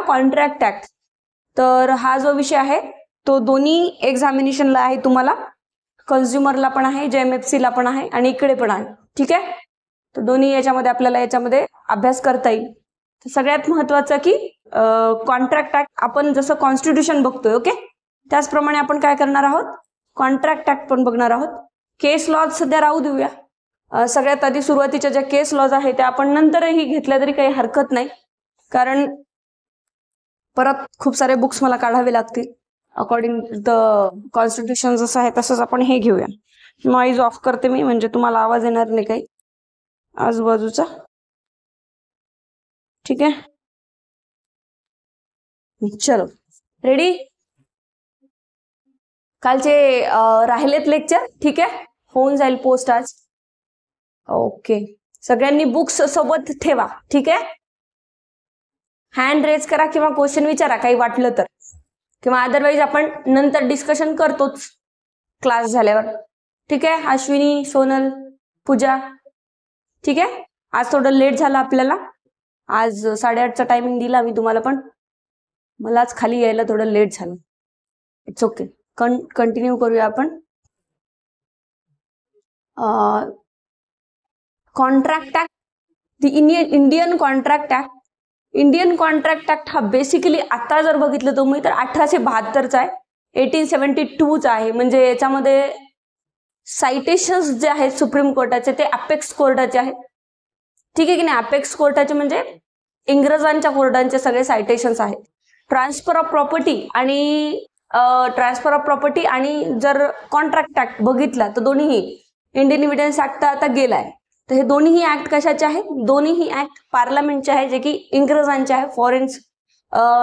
Contract act, तर हा जो विषय आहे तो दोन्ही एक्झामिनेशनला आहे, तुम्हाला कन्झ्युमरला पण आहे, JMFC ला पण आहे आणि इकडे पण आहे. ठीक आहे, तर दोन्ही याच्यामध्ये आपल्याला याच्यामध्ये अभ्यास करता येईल. सगळ्यात महत्वाचं की कॉन्ट्रॅक्ट ऍक्ट आपण जसं कॉन्स्टिट्यूशन बघतोय, ओके, त्याचप्रमाणे आपण काय करणार आहोत, कॉन्ट्रॅक्ट ऍक्ट पण बघणार आहोत. केस लॉज सध्या राहू देऊया. सगळ्यात आधी सुरुवातीच्या ज्या केस लॉज आहे त्या आपण नंतरही घेतल्या तरी काही हरकत नाही, कारण परत खूप सारे बुक्स मला काढावे लागतील. अकॉर्डिंग द कॉन्स्टिट्यूशन जसं आहे तसंच आपण हे घेऊया. नॉईज ऑफ करते मी, म्हणजे तुम्हाला आवाज येणार नाही काही आजूबाजूचा. ठीक आहे, चलो रेडी. कालचे राहिलेत लेक्चर, ठीक आहे, होऊन जाईल पोस्ट आज. ओके, सगळ्यांनी बुक्स सोबत ठेवा. ठीक आहे, हँड रेज करा किंवा क्वेश्चन विचारा काही वाटलं तर, किंवा अदरवाईज आपण नंतर डिस्कशन करतोच क्लास झाल्यावर. ठीक आहे, अश्विनी, सोनल, पूजा. ठीक आहे, आज थोडं लेट झालं आपल्याला, आज 8:30चा टायमिंग दिला मी तुम्हाला, पण मलाच खाली यायला थोडं लेट झालं. इट्स ओके, कंटिन्यू करूया आपण. Contract act, the Indian contract act. Indian contract act हा बेसिकली आता जर बघितलं तुम्ही तर 1872चा आहे, 1872चा आहे. म्हणजे याच्यामध्ये सायटेशन्स जे आहेत सुप्रीम कोर्टाचे ते अपेक्स कोर्टाचे आहेत. ठीक आहे की नाही, अपेक्स कोर्टाचे म्हणजे इंग्रजांच्या कोर्टांचे सगळे सायटेशन्स आहेत. ट्रान्सफर ऑफ प्रॉपर्टी आणि जर कॉन्ट्रॅक्ट ऍक्ट बघितला तर दोन्हीही, इंडियन एव्हिडन्स ऍक्ट आता गेलाय, तर हे दोन्हीही ऍक्ट कशाचे आहेत, दोन्हीही ऍक्ट पार्लमेंटचे आहे, जे की इंग्रजांचे आहे. फॉरेन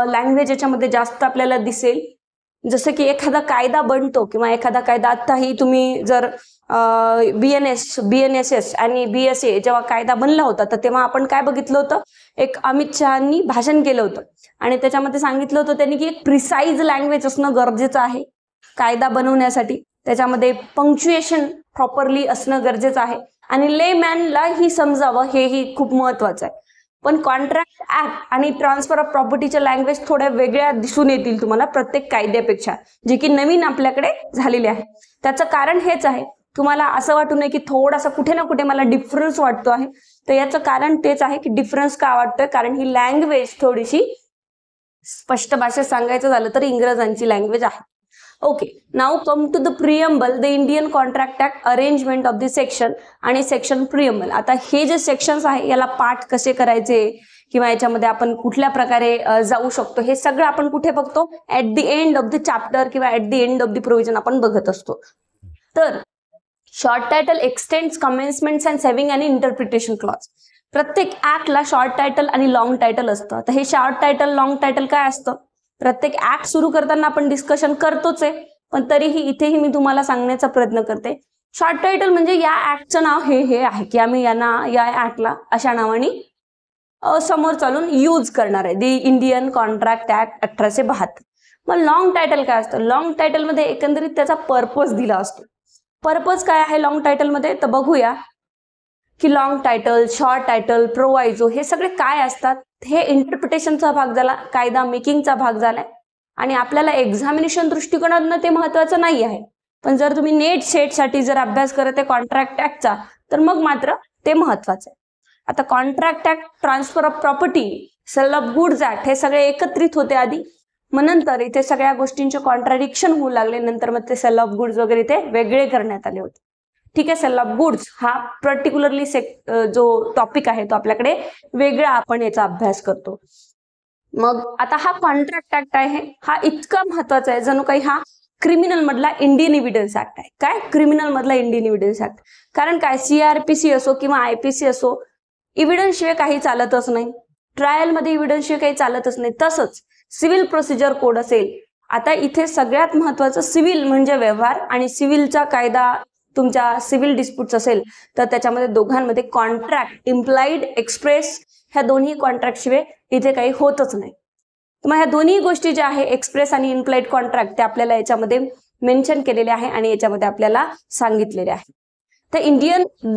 लँग्वेज याच्यामध्ये जास्त आपल्याला दिसेल. जसं की एखादा कायदा बनतो किंवा एखादा कायदा, आताही तुम्ही जर BNSS आणि BSA जेव्हा कायदा बनला होता तर तेव्हा आपण काय बघितलं होतं, एक अमित शहानी भाषण केलं होतं आणि त्याच्यामध्ये सांगितलं होतं त्यांनी की एक प्रिसाईज लँग्वेज असणं गरजेचं आहे कायदा बनवण्यासाठी. त्याच्यामध्ये पंक्च्युएशन प्रॉपरली असणं गरजेचं आहे आणि लेमॅनला ही समजावं, हेही खूप महत्वाचं आहे. पण कॉन्ट्रॅक्ट ऍक्ट आणि ट्रान्सफर ऑफ प्रॉपर्टीच्या लँग्वेज थोड्या वेगळ्या दिसून येतील तुम्हाला प्रत्येक कायद्यापेक्षा, जे की नवीन आपल्याकडे झालेले आहे. त्याचं कारण हेच आहे, तुम्हाला असं वाटू नये की थोडासा कुठे ना कुठे मला डिफरन्स वाटतो आहे, तर याचं कारण तेच आहे की डिफरन्स का वाटतोय, कारण ही लँग्वेज थोडीशी स्पष्ट भाषेत सांगायचं झालं तर इंग्रजांची लँग्वेज आहे. Okay, now come to the preamble, the Indian contract act, arrangement of the section आणि सेक्शन प्रियम्बल. आता हे जे सेक्शन्स आहे याला पाठ कसे करायचे किंवा याच्यामध्ये आपण कुठल्या प्रकारे जाऊ शकतो, हे सगळं आपण कुठे बघतो, at the end of the chapter किंवा at the end of the provision आपण बघत असतो. तर short title, extends, commencements and saving आणि इंटरप्रिटेशन क्लॉज. प्रत्येक ऍक्टला शॉर्ट टायटल आणि लॉंग टायटल असतं. तर हे शॉर्ट टायटल, लॉंग टायटल काय असतं, प्रत्येक ऍक्ट सुरू करताना आपण डिस्कशन करतोच आहे, पण तरीही इथेही मी तुम्हाला सांगण्याचा प्रयत्न करते. शॉर्ट टायटल म्हणजे या ऍक्टचं नाव हे आहे की आम्ही या ऍक्टला अशा नावाने समोर चालून यूज करणार आहे, द इंडियन कॉन्ट्रॅक्ट ऍक्ट 1872. मग लॉंग टायटल काय असतं, लॉंग टायटल मध्ये एकंदरीत त्याचा पर्पज दिला असतो. पर्पज काय आहे लॉंग टायटल मध्ये, तर बघूया की long title, short title, proviso हे सगळे काय असतात. हे इंटरप्रिटेशनचा भाग झाला, कायदा मेकिंगचा भाग झालाय आणि आपल्याला एक्झामिनेशन दृष्टिकोनातून ते महत्वाचं नाही आहे. पण जर तुम्ही नेट सेट साठी जर अभ्यास करत आहे कॉन्ट्रॅक्ट ऍक्टचा, तर मग मात्र ते महत्वाचं आहे. आता contract act, transfer of property, sale of goods act हे सगळे एकत्रित होते आधी, मग नंतर इथे सगळ्या गोष्टींचे कॉन्ट्राडिक्शन होऊ लागले, नंतर मग ते सेल ऑफ गुड्स वगैरे ते वेगळे करण्यात आले होते. ठीक आहे, सेल ऑफ गुड्स हा पर्टिक्युलरली जो टॉपिक आहे तो आपल्याकडे वेगळा आपण याचा अभ्यास करतो. मग आता हा कॉन्ट्रॅक्ट ऍक्ट आहे, हा इतका महत्वाचा आहे जणू काही हा क्रिमिनल मधला इंडियन एव्हिडन्स ऍक्ट आहे. काय क्रिमिनल मधला इंडियन एव्हिडन्स ऍक्ट, कारण काय CRPC असो किंवा IPC असो, एव्हिडन्स शिवाय काही चालतच नाही, ट्रायल मध्ये एव्हिडन्स शिवाय काही चालतच नाही. तसंच सिव्हिल प्रोसिजर कोड असेल, आता इथे सगळ्यात महत्वाचं सिव्हिल म्हणजे व्यवहार आणि सिव्हिलचा कायदा तुमच्या सिव्हिल डिस्प्यूट्स असेल तर त्याच्यामध्ये दोघांमध्ये कॉन्ट्रॅक्ट, इम्प्लाइड, एक्सप्रेस ह्या दोन्ही कॉन्ट्रॅक्ट शिवाय इथे काही होतच नाही. मग ह्या दोन्ही गोष्टी ज्या आहे एक्सप्रेस आणि इम्प्लाइड कॉन्ट्रॅक्ट ते आपल्याला याच्यामध्ये मेन्शन केलेले आहे आणि याच्यामध्ये आपल्याला सांगितलेले आहे. तर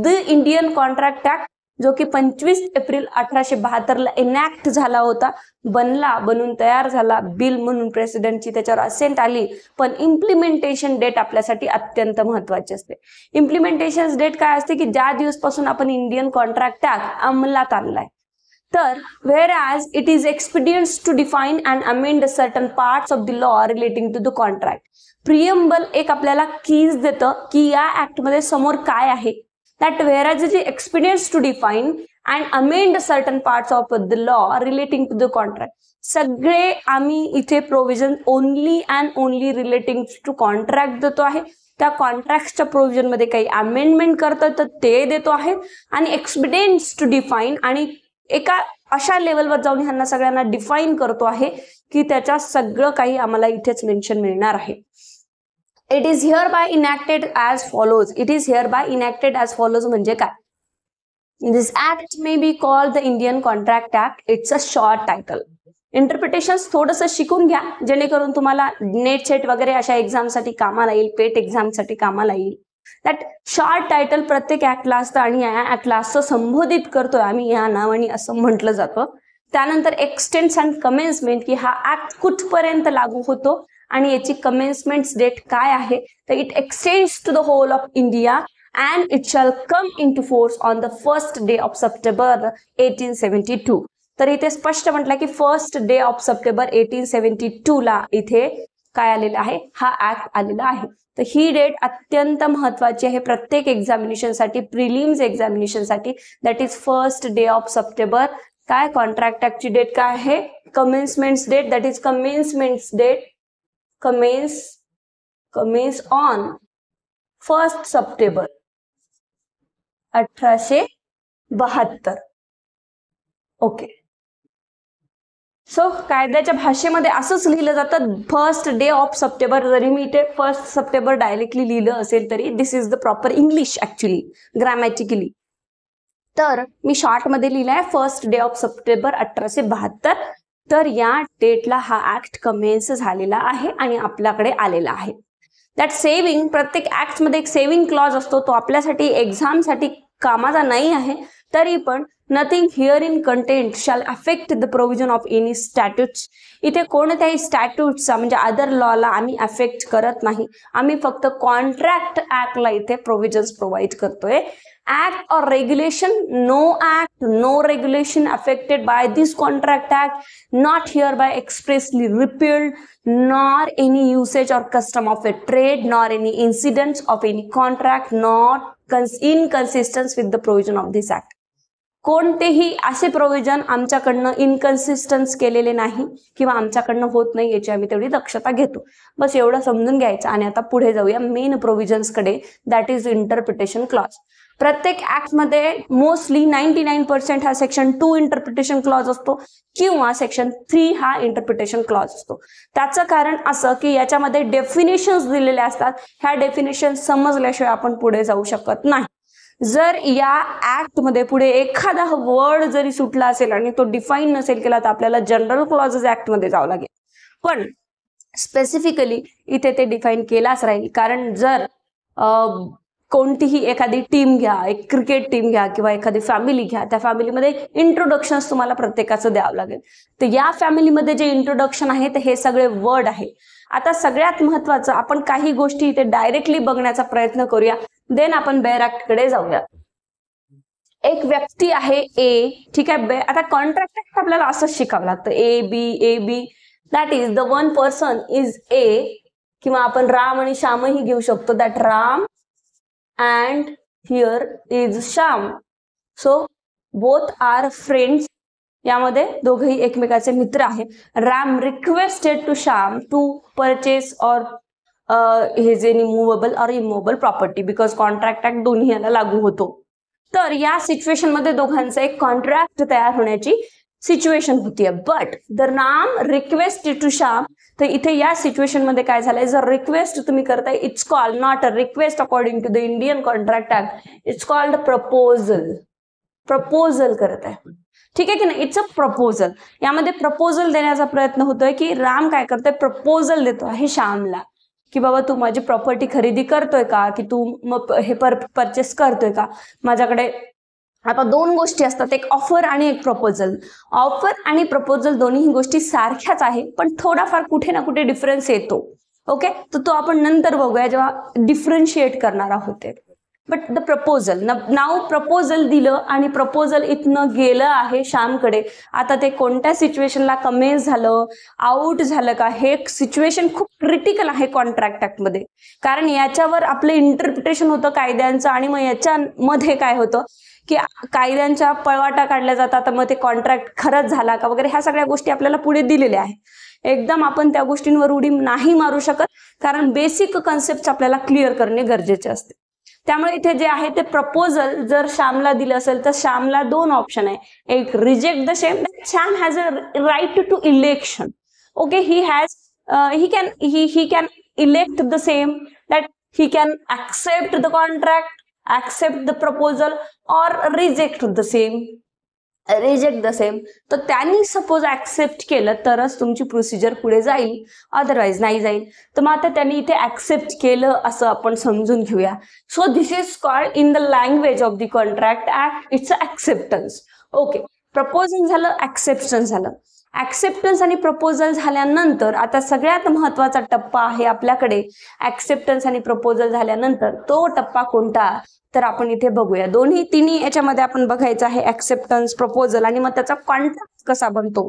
द इंडियन कॉन्ट्रॅक्ट ऍक्ट जो की 25 एप्रिल 1872ला इनॅक्ट झाला होता, बनून तयार झाला, बिल म्हणून प्रेसिडेंटची त्याच्यावर असेंट आली, पण इम्प्लिमेंटेशन डेट आपल्यासाठी अत्यंत महत्वाची असते. इम्प्लिमेंटेशन डेट काय असते की ज्या दिवसपासून आपण इंडियन कॉन्ट्रॅक्ट ऍक्ट अंमलात आणलाय. तर whereas it is expedients to define and amend certain parts of the law relating to the contract. Preamble एक आपल्याला कीज देतं की या ऍक्ट मध्ये समोर काय आहे. that whereas it is expedients to define and amend certain parts of the law relating to the contract. सगळे आम्ही इथे provision only and only relating to contract देतो आहे. त्या कॉन्ट्रॅक्टच्या प्रोव्हिजन मध्ये काही अमेंडमेंट करतात तर ते देतो आहे, आणि एक्सपिडियंट्स टू डिफाईन आणि एका अशा लेवलवर जाऊन ह्यांना सगळ्यांना डिफाईन करतो आहे की त्याच्या सगळं काही आम्हाला इथेच मेन्शन मिळणार आहे. It is hereby enacted as follows. It is hereby enacted as follows म्हणजे काय? This act may be called the Indian contract act. It's a short title. Interpretations थोडंसं शिकून घ्या जेणेकरून तुम्हाला नेट सेट वगैरे अशा एक्झामसाठी कामाला येईल, पेट एक्झामसाठी कामाला येईल. दॅट शॉर्ट टायटल प्रत्येक ऍक्टला असतं आणि या ऍक्टला असं संबोधित करतोय आम्ही या नावाने असं म्हटलं जातं. त्यानंतर एक्सटेन्स अँड कमेन्समेंट की हा ऍक्ट कुठपर्यंत लागू होतो आणि याची कमेन्समेंट डेट काय आहे. तर it extends to the whole of India and it shall come into force on the first day of September 1872. तर इथे स्पष्ट म्हटलं की फर्स्ट डे ऑफ सप्टेंबर 1872 ला इथे काय आलेलं आहे, हा ऍक्ट आलेला आहे. तर ही डेट अत्यंत महत्वाची आहे प्रत्येक एक्झामिनेशनसाठी, प्रिलिम्स एक्झामिनेशनसाठी. That is first day of September. काय कॉन्ट्रॅक्ट ऍक्टची डेट काय आहे? Commencement date. That is commencement date. Commence on 1 September 1872. Okay. So कायद्याच्या भाषेमध्ये असंच लिहिलं जातं फर्स्ट डे ऑफ सप्टेंबर. जरी मी इथे 1 सप्टेंबर डायरेक्टली लिहिलं असेल तरी this is the proper English actually grammatically. तर मी शॉर्ट मध्ये लिहिलाय फर्स्ट डे ऑफ सप्टेंबर 1872. तर या डेटला हा ऍक्ट कमेन्स झालेला आहे आणि आपल्याकडे आलेला आहे. दॅट सेव्हिंग, प्रत्येक ऍक्ट मध्ये एक सेव्हिंग क्लॉज असतो, तो आपल्यासाठी एक्झामसाठी कामाचा नाही आहे. तरी पण nothing here in content shall affect the provision of any statutes. इथे कोणत्याही स्टॅट्यूटचा म्हणजे अदर लॉला आम्ही अफेक्ट करत नाही. आम्ही फक्त कॉन्ट्रॅक्ट ऍक्टला इथे प्रोव्हिजन्स प्रोव्हाइड करतोय. ऍक्ट और regulation, no act no regulation affected by this contract act not hereby expressly repealed, nor any usage or custom of a trade, nor any incidents of any contract not inconsistent with the provision of this act. कोणतेही असे provision आमच्याकडनं इनकन्सिस्टन्स केलेले नाही किंवा आमच्याकडनं होत नाही याची आम्ही तेवढी दक्षता घेतो. बस एवढं समजून घ्यायचं. आणि आता पुढे जाऊया मेन प्रोव्हिजन्स कडे. That is interpretation clause. प्रत्येक ऍक्ट मध्ये मोस्टली 99% हा सेक्शन 2 इंटरप्रिटेशन क्लॉज असतो किंवा सेक्शन 3 हा इंटरप्रिटेशन क्लॉज असतो. त्याचं कारण असं की याच्यामध्ये डेफिनेशन्स दिलेले असतात. ह्या डेफिनेशन समजल्याशिवाय आपण पुढे जाऊ शकत नाही. जर या ऍक्ट मध्ये पुढे एखादा वर्ड जरी सुटला असेल आणि तो डिफाईन नसेल केला तर आपल्याला जनरल क्लॉजेस ऍक्ट मध्ये जावं लागेल. पण स्पेसिफिकली इथे ते डिफाईन केलाच राहील. कारण जर कोणतीही एखादी टीम घ्या, एक क्रिकेट टीम घ्या किंवा एखादी फॅमिली घ्या, त्या फॅमिलीमध्ये इंट्रोडक्शन्स तुम्हाला प्रत्येकाचं द्यावं लागेल. तर या फॅमिलीमध्ये जे इंट्रोडक्शन आहे ते हे सगळे वर्ड आहे. आता सगळ्यात महत्वाचं आपण काही गोष्टी इथे डायरेक्टली बघण्याचा प्रयत्न करूया, देन आपण बेअर ऍक्ट कडे जाऊया. एक व्यक्ती आहे ए, ठीक आहे. आता कॉन्ट्रॅक्ट ऍक्ट आपल्याला असंच शिकावं लागतं, A B. That is the one person is A, किंवा आपण राम आणि श्यामही घेऊ शकतो. That Ram and here is Shyam. So both are friends. यामध्ये दोघेही एकमेकाचे मित्र आहेत. Ram requested to Shyam to purchase और his any movable or immovable property because contract act दोन्ही याला लागू होतो. तर या सिच्युएशन मध्ये दोघांचा एक कॉन्ट्रॅक्ट तयार होण्याची सिच्युएशन होतीये. But the Ram request to Shyam. तर इथे या सिच्युएशन मध्ये काय झालंय, जर रिक्वेस्ट तुम्ही करताय it's called not a request according to the Indian contract act, it's called proposal. Proposal करत आहे, ठीक आहे की नाही. It's a proposal. यामध्ये प्रपोजल देण्याचा प्रयत्न होतोय की राम काय करतोय, प्रपोजल देतो आहे श्यामला की बाबा तू माझी प्रॉपर्टी खरेदी करतोय का, की तू हे परचेस करतोय का, माझ्याकडे आता दोन गोष्टी असतात, एक ऑफर आणि एक प्रपोजल. ऑफर आणि प्रपोजल दोन्ही गोष्टी सारख्याच आहे, पण थोडाफार कुठे ना कुठे डिफरन्स येतो. ओके, तर तो आपण नंतर बघूया जेव्हा डिफरन्शिएट करणार आहोत. But the proposal, now proposal दिलं आणि प्रपोजल इथनं गेलं आहे श्यामकडे. आता ते कोणत्या सिच्युएशनला कमेंट झालं, आउट झालं का, हे सिच्युएशन खूप क्रिटिकल आहे कॉन्ट्रॅक्ट ऍक्टमध्ये. कारण याच्यावर आपलं इंटरप्रिटेशन होतं कायद्यांचं, आणि मग याच्यामध्ये काय होतं की कायद्यांच्या पळवाटा काढल्या जातात, मग ते कॉन्ट्रॅक्ट खरंच झाला का वगैरे, ह्या सगळ्या गोष्टी आपल्याला पुढे दिलेल्या आहे. एकदम आपण त्या गोष्टींवर उडी नाही मारू शकत, कारण बेसिक कन्सेप्ट आपल्याला क्लिअर करणे गरजेचे असते. त्यामुळे इथे जे आहे ते प्रपोजल जर श्यामला दिलं असेल तर श्यामला दोन ऑप्शन आहे. एक, reject the same, Shyam has a right to election. Okay, he can elect the same, that he can accept the contract, accept the proposal or reject the same. तर त्यांनी सपोज ऍक्सेप्ट केलं तरच तुमची प्रोसिजर पुढे जाईल, otherwise नाही जाईल. तर मग आता त्यांनी इथे ऍक्सेप्ट केलं असं आपण समजून घेऊया. So this is called in the language of the contract act it's acceptance. Okay, proposal झालं, ऍक्सेप्टन्स झालं. ऍक्सेप्टन्स आणि प्रपोजल झाल्यानंतर आता सगळ्यात महत्वाचा टप्पा आहे आपल्याकडे. ऍक्सेप्टन्स आणि प्रपोजल झाल्यानंतर तो टप्पा कोणता, तर आपण इथे बघूया. तिन्ही याच्यामध्ये आपण बघायचं आहे ऍक्सेप्टन्स, प्रपोजल, आणि मग त्याचा कॉन्ट्रॅक्ट कसा बनतो.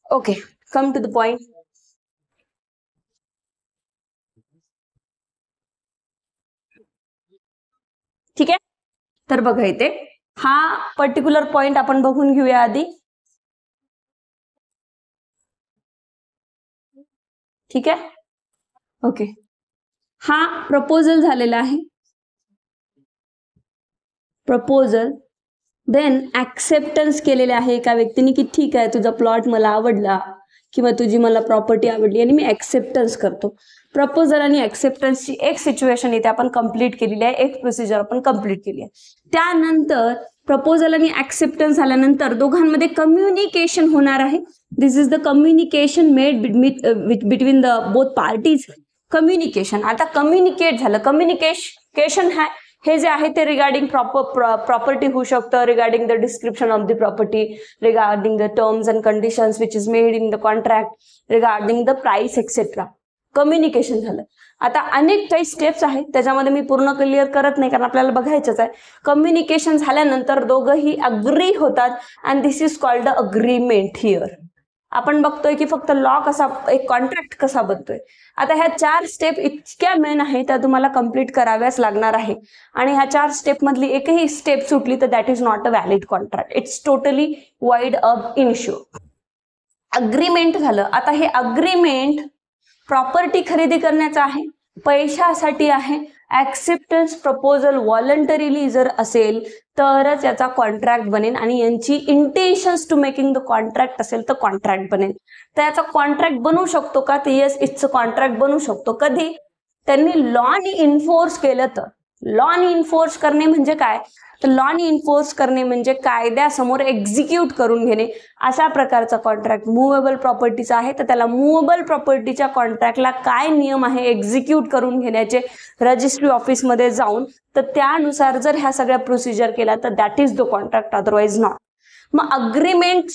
Okay, come to the point. ठीक आहे, तर बघा इथे हा पर्टिक्युलर पॉइंट आपण बघून घेऊया आधी. ठीक आहे, ओके, हा प्रपोजल झालेला आहे. प्रपोजल, देन ऍक्सेप्टन्स केलेले आहे एका व्यक्तीने की ठीक आहे तुझा प्लॉट मला आवडला किंवा तुझी मला प्रॉपर्टी आवडली आणि मी ऍक्सेप्टन्स करतो. प्रपोजल आणि ऍक्सेप्टन्सची एक सिच्युएशन इथे आपण कंप्लीट केलेली आहे, एक प्रोसिजर आपण कंप्लीट केली आहे. त्यानंतर प्रपोजल आणि ऍक्सेप्टन्स झाल्यानंतर दोघांमध्ये कम्युनिकेशन होणार आहे. This is the communication made between the both parties. Communication, आता कम्युनिकेट झालं. कम्युनिकेशन हे जे आहे ते रिगार्डिंग प्रॉपर्टी होऊ शकतं, regarding the description of the property, regarding the terms and conditions which is made in the contract, regarding the price etcetera. Communication झालं. आता अनेक काही स्टेप्स आहेत, त्याच्यामध्ये मी पूर्ण क्लिअर करत नाही कारण आपल्याला बघायचंच आहे. कम्युनिकेशन झाल्यानंतर दोघंही अग्री होतात and this is called the agreement. Here आपण बघतोय की फक्त लॉ कसा, एक कॉन्ट्रॅक्ट कसा बनतोय. आता ह्या 4 स्टेप इतक्या मेन आहे त्या तुम्हाला कंप्लीट कराव्याच लागणार आहे. आणि ह्या 4 स्टेप मधली एकही स्टेप सुटली तर that is not a valid contract, it's totally wide up initio. Agreement झालं. आता हे अग्रीमेंट प्रॉपर्टी खरेदी करण्याचं आहे, पैशासाठी आहे. ऍक्सेप्टन्स प्रपोजल व्हॉलंटरीली जर असेल तरच याचा कॉन्ट्रॅक्ट बनेल आणि यांची intentions to making the contract असेल तर कॉन्ट्रॅक्ट बनेल. तर याचा कॉन्ट्रॅक्ट बनवू शकतो का, तर येस, इट्स कॉन्ट्रॅक्ट बनवू शकतो. कधी त्यांनी लॉनी इन्फोर्स केलं तर. लॉनी इन्फोर्स करणे म्हणजे काय, तर लॉनी इन्फोर्स करणे म्हणजे कायद्यासमोर एक्झिक्यूट करून घेणे, अशा प्रकारचा कॉन्ट्रॅक्ट. मुव्हेबल प्रॉपर्टीचा आहे तर त्याला मुव्हेबल प्रॉपर्टीच्या कॉन्ट्रॅक्टला काय नियम आहे एक्झिक्यूट करून घेण्याचे रजिस्ट्री ऑफिसमध्ये जाऊन, तर त्यानुसार जर ह्या सगळ्या प्रोसिजर केला तर that is the contract, otherwise not. मग agreement,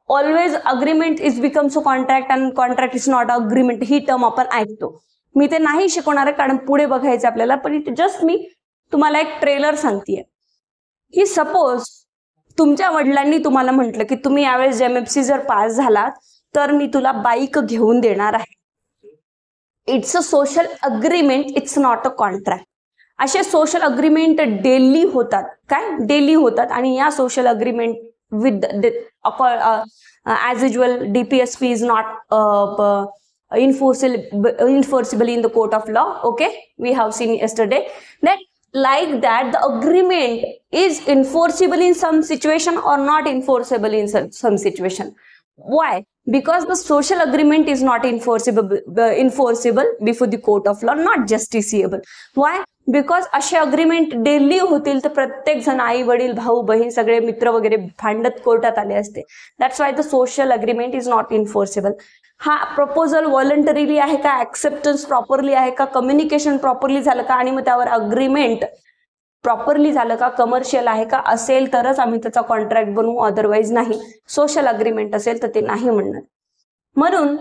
always agreement is becomes a contract and contract is not agreement, ही टर्म आपण ऐकतो. मी ते नाही शिकवणार आहे कारण पुढे बघायचं आपल्याला, पण जस्ट मी तुम्हाला एक ट्रेलर सांगतेय की सपोज तुमच्या वडिलांनी तुम्हाला म्हटलं की तुम्ही यावेळेस MFC जर पास झालात तर मी तुला बाईक घेऊन देणार आहे. It's a social agreement, it's not a contract. असे सोशल अग्रीमेंट डेली होतात, काय डेली होतात. आणि या social agreement with as usual DPSP is not enforceable in the court of law. Okay, we have seen yesterday that like that the agreement is enforceable in some situation or not enforceable in some situation. Why? Because the social agreement is not enforceable before the court of law, not justiciable. Why? Because असे agreement daily होतील तर प्रत्येक जण, आई वडील, भाऊ बहीण, सगळे मित्र वगैरे भांडत कोर्टात आले असते. That's why the social agreement is not enforceable. हा प्रपोजल व्हॉलंटरीली आहे का, ऍक्सेप्टन्स प्रॉपरली आहे का, कम्युनिकेशन प्रॉपरली झालं का, आणि मग त्यावर अग्रीमेंट प्रॉपरली झालं का, कमर्शियल आहे का, असेल तरच आम्ही त्याचा कॉन्ट्रॅक्ट बनवू, अदरवाईज नाही. सोशल अग्रीमेंट असेल तर ते नाही म्हणणार. म्हणून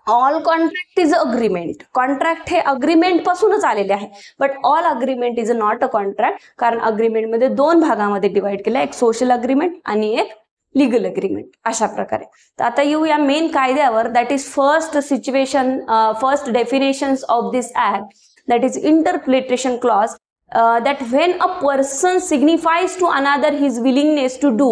all contract is agreement. Contract हे अग्रीमेंट पासूनच आलेले आहे, but all agreement is not a contract, कारण अग्रीमेंटमध्ये दोन भागामध्ये डिवाइड केलं, एक सोशल अग्रीमेंट आणि एक लीगल अग्रीमेंट. अशा प्रकारे. तर आता येऊया मेन कायद्यावर. That is first situation, first definitions of this act, that is interpretation clause. That when a person signifies to another his willingness to do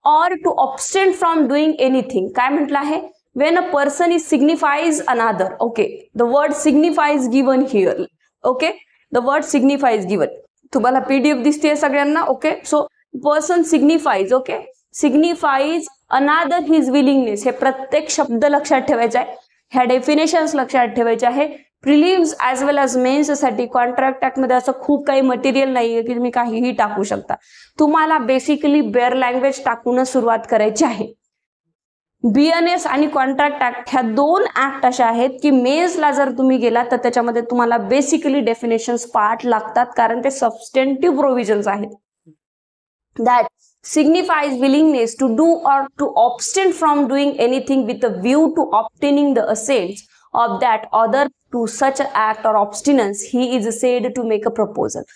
or to abstain from doing anything. काय म्हटलं आहे? When a person is signifies another. Okay, the word signifies given here. Okay, the word signifies given. तुम्हाला PDF दिसते सगळ्यांना. Okay, so person signifies. Okay, signifies another his willingness. हे प्रत्येक शब्द लक्षात ठेवायचा आहे. ह्या डेफिनेशन्स लक्षात ठेवायचे आहे. प्रिलिम्स ॲज वेल ॲज मेन्स साठी कॉन्ट्रॅक्ट ऍक्ट मध्ये असं खूप काही मटेरियल नाहीये की तुम्ही काहीही टाकू शकता. तुम्हाला बेसिकली बेअर लँग्वेज टाकूनच सुरुवात करायची आहे. BNS आणि कॉन्ट्रॅक्ट ऍक्ट ह्या दोन ऍक्ट अशा आहेत की मेन्सला जर तुम्ही गेलात तर त्याच्यामध्ये तुम्हाला बेसिकली डेफिनेशन्स पार्ट लागतात, कारण ते सबस्टेंटिव्ह प्रोव्हिजन्स आहेत. That signifies willingness to do or to abstain from doing anything with a view to obtaining the assents of that other to such an act or abstinence he is said to make a proposal.